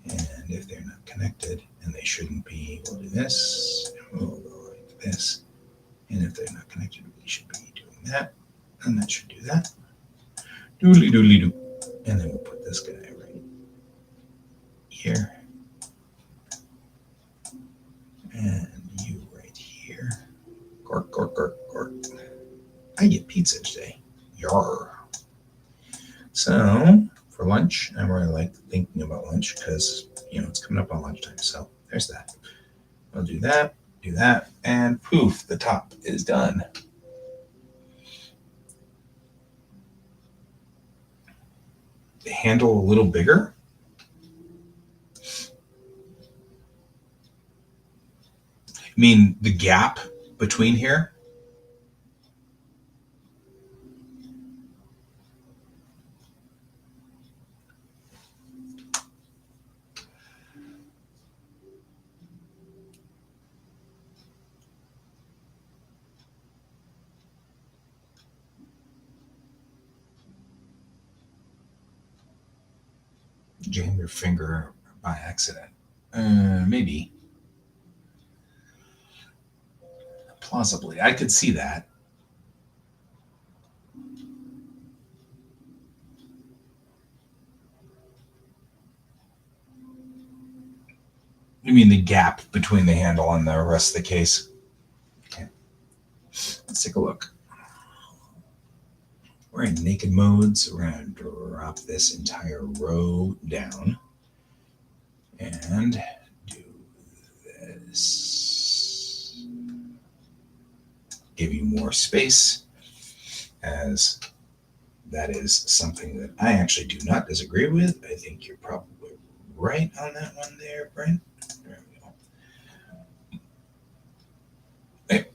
And if they're not connected, and they shouldn't be, we'll do this. And we'll go like this. And if they're not connected, we should be doing that. And that should do that. Doodly doodly doo. And then we'll put this guy right here. And you right here. Gork, gork, gork, gork. I get pizza today. Yar. So for lunch, I'm really like thinking about lunch because, it's coming up on lunchtime. So there's that. I'll do that, and poof, the top is done. The handle a little bigger. I mean, the gap between here. Jam your finger by accident. Maybe. Plausibly. I could see that. You mean the gap between the handle and the rest of the case? Okay. Let's take a look. We're in naked mode, so we're going to drop this entire row down and do this. Give you more space, as that is something that I actually do not disagree with. I think you're probably right on that one there, Brent. There we go. Hey.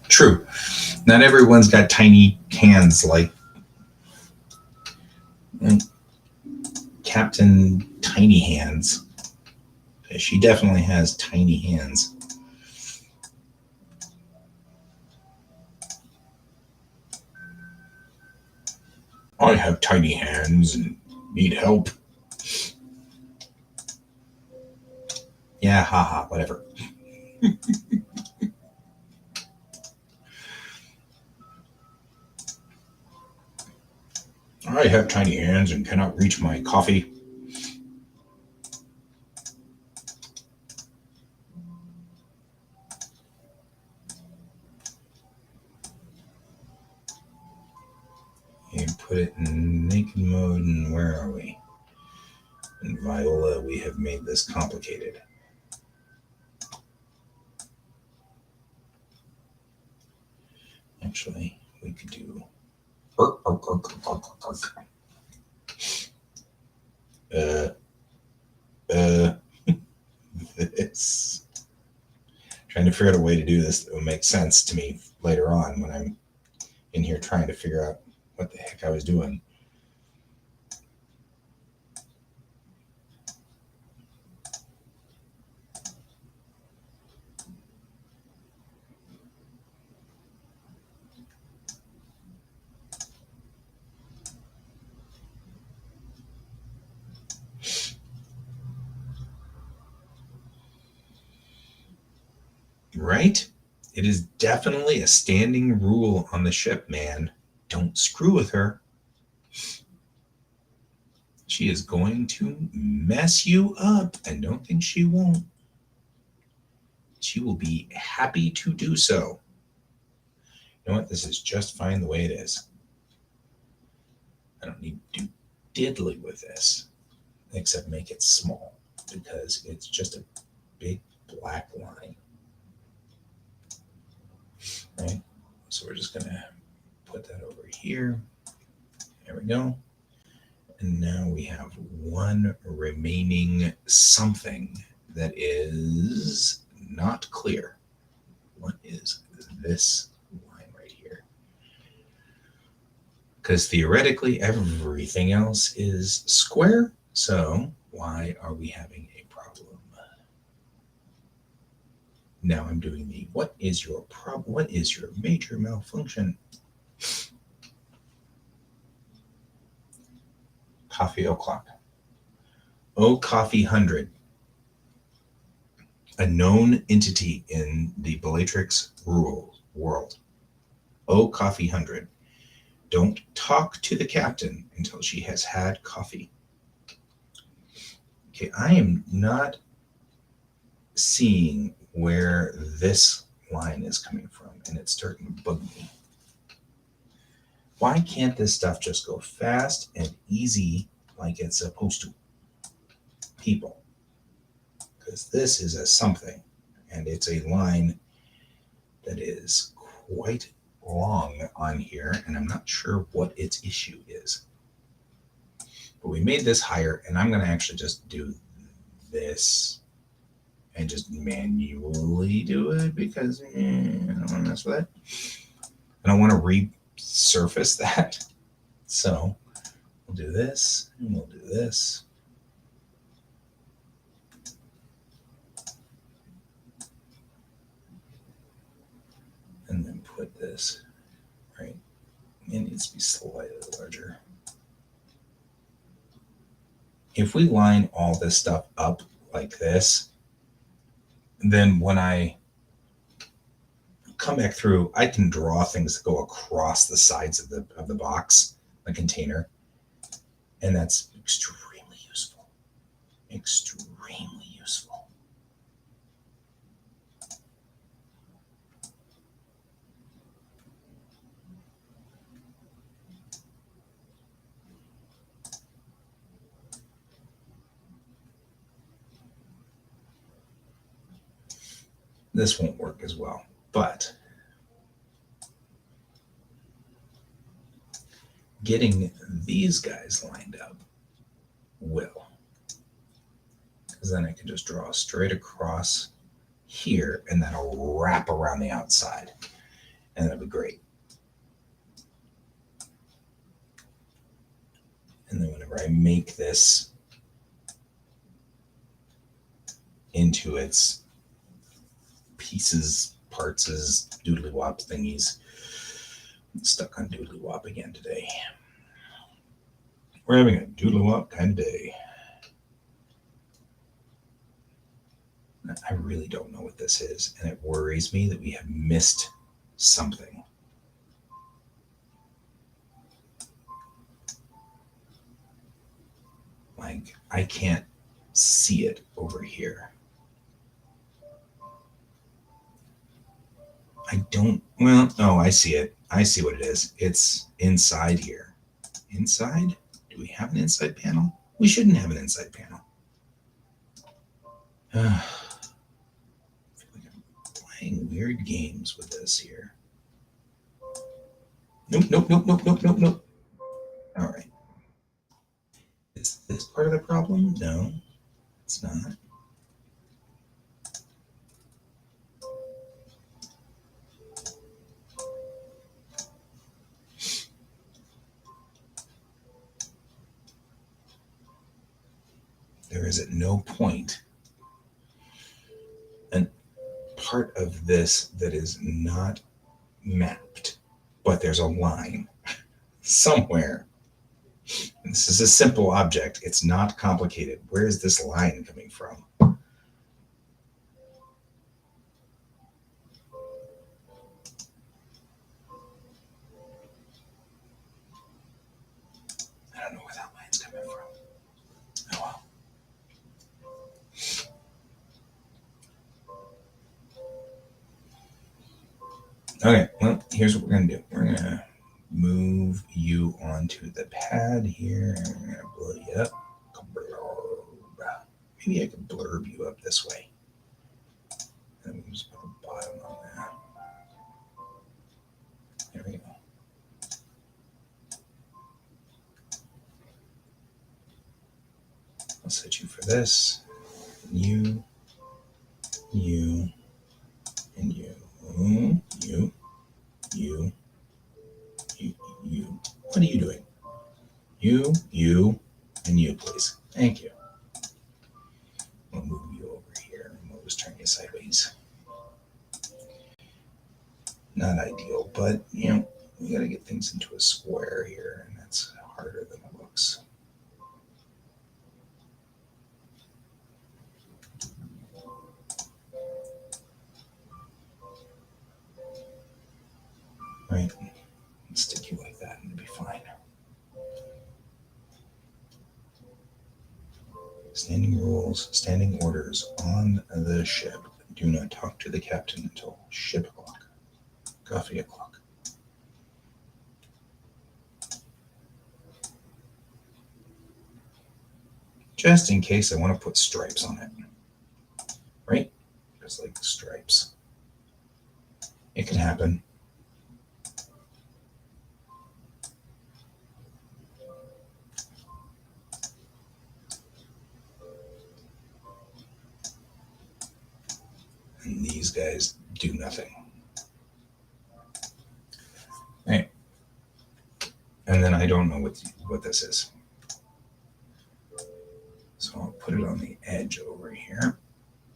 True. Not everyone's got tiny hands like Captain Tiny Hands. She definitely has tiny hands. I have tiny hands and need help. Yeah, haha, whatever. I have tiny hands and cannot reach my coffee. And put it in naked mode, and where are we? In Viola, we have made this complicated. Actually, we could do this. Trying to figure out a way to do this that will make sense to me later on when I'm in here trying to figure out what the heck I was doing. Right? It is definitely a standing rule on the ship, man. Don't screw with her. She is going to mess you up, and don't think she won't. She will be happy to do so. You know what? This is just fine the way it is. I don't need to do diddly with this, except make it small, because it's just a big black line. Right? So we're just going to put that over here. There we go. And now we have one remaining something that is not clear. What is this line right here? Because theoretically, everything else is square. So why are we having a problem? Now I'm doing the what is your problem? What is your major malfunction? Coffee o'clock. O Coffee 100. A known entity in the Bellatrix world. O Coffee 100. Don't talk to the captain until she has had coffee. Okay, I am not seeing where this line is coming from, and it's starting to bug me. Why can't this stuff just go fast and easy like it's supposed to? People. Because this is a something, and it's a line that is quite long on here, and I'm not sure what its issue is. But we made this higher, and I'm going to actually just do this and just manually do it because I don't want to mess with it. I don't want to resurface that. So we'll do this, and we'll do this. And then put this, right? It needs to be slightly larger. If we line all this stuff up like this, then when I come back through, I can draw things that go across the sides of the box, the container. And that's extremely useful. Extremely useful. This won't work as well, but getting these guys lined up will. Because then I can just draw straight across here, and that'll wrap around the outside. And that'll be great. And then whenever I make this into its pieces, parts, doodly wop thingies. I'm stuck on doodly wop again today. We're having a doodly wop kind of day. I really don't know what this is, and it worries me that we have missed something. Like, I can't see it over here. I see it. I see what it is. It's inside here. Inside? Do we have an inside panel? We shouldn't have an inside panel. I feel like I'm playing weird games with this here. Nope. All right. Is this part of the problem? No, it's not. There is at no point a part of this that is not mapped, but there's a line somewhere. And this is a simple object. It's not complicated. Where is this line coming from? Okay, well, here's what we're going to do. We're going to move you onto the pad here, and we're going to blow you up. Maybe I can blurb you up this way. And we can just put a bottom on that. There we go. I'll set you for this. You, and you. You. What are you doing? You, and you, please. Thank you. We'll move you over here, and we'll just turn you sideways. Not ideal, but, we got to get things into a square here, and that's harder than it looks. Right? Stick you like that, and it'll be fine. Standing orders on the ship. Do not talk to the captain until ship o'clock. Coffee o'clock. Just in case I want to put stripes on it. Right? Just like stripes. It can happen. And these guys do nothing. Right. And then I don't know what this is. So I'll put it on the edge over here.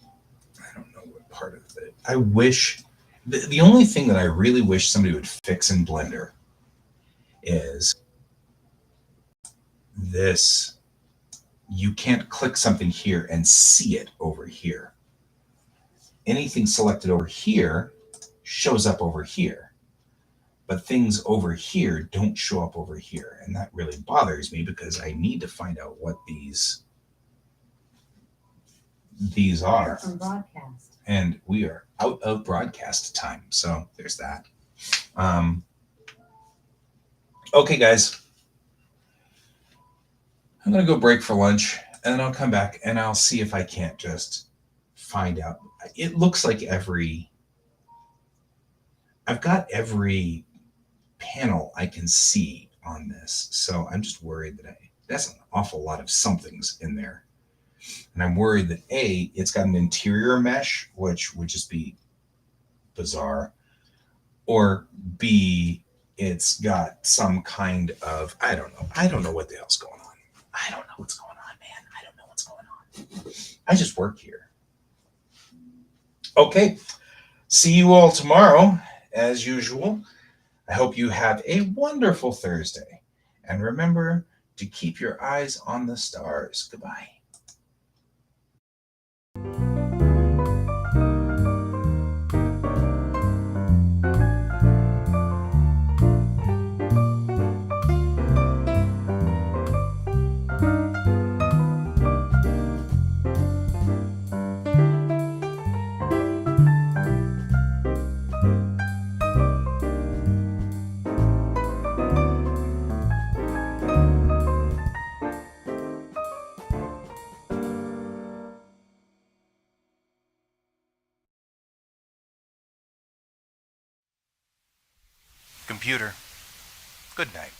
I don't know what part of it. I wish, the only thing that I really wish somebody would fix in Blender is this. You can't click something here and see it over here. Anything selected over here shows up over here, but things over here don't show up over here. And that really bothers me because I need to find out what these are. From broadcast. And we are out of broadcast time. So there's that. Okay, guys. I'm going to go break for lunch, and then I'll come back and I'll see if I can't just find out. It looks like I've got every panel I can see on this. So I'm just worried that that's an awful lot of somethings in there. And I'm worried that A, it's got an interior mesh, which would just be bizarre. Or B, it's got some kind of, I don't know what the hell's going on. I don't know what's going on, man. I don't know what's going on. I just work here. Okay. See you all tomorrow, as usual. I hope you have a wonderful Thursday. And remember to keep your eyes on the stars. Goodbye. Computer, good night.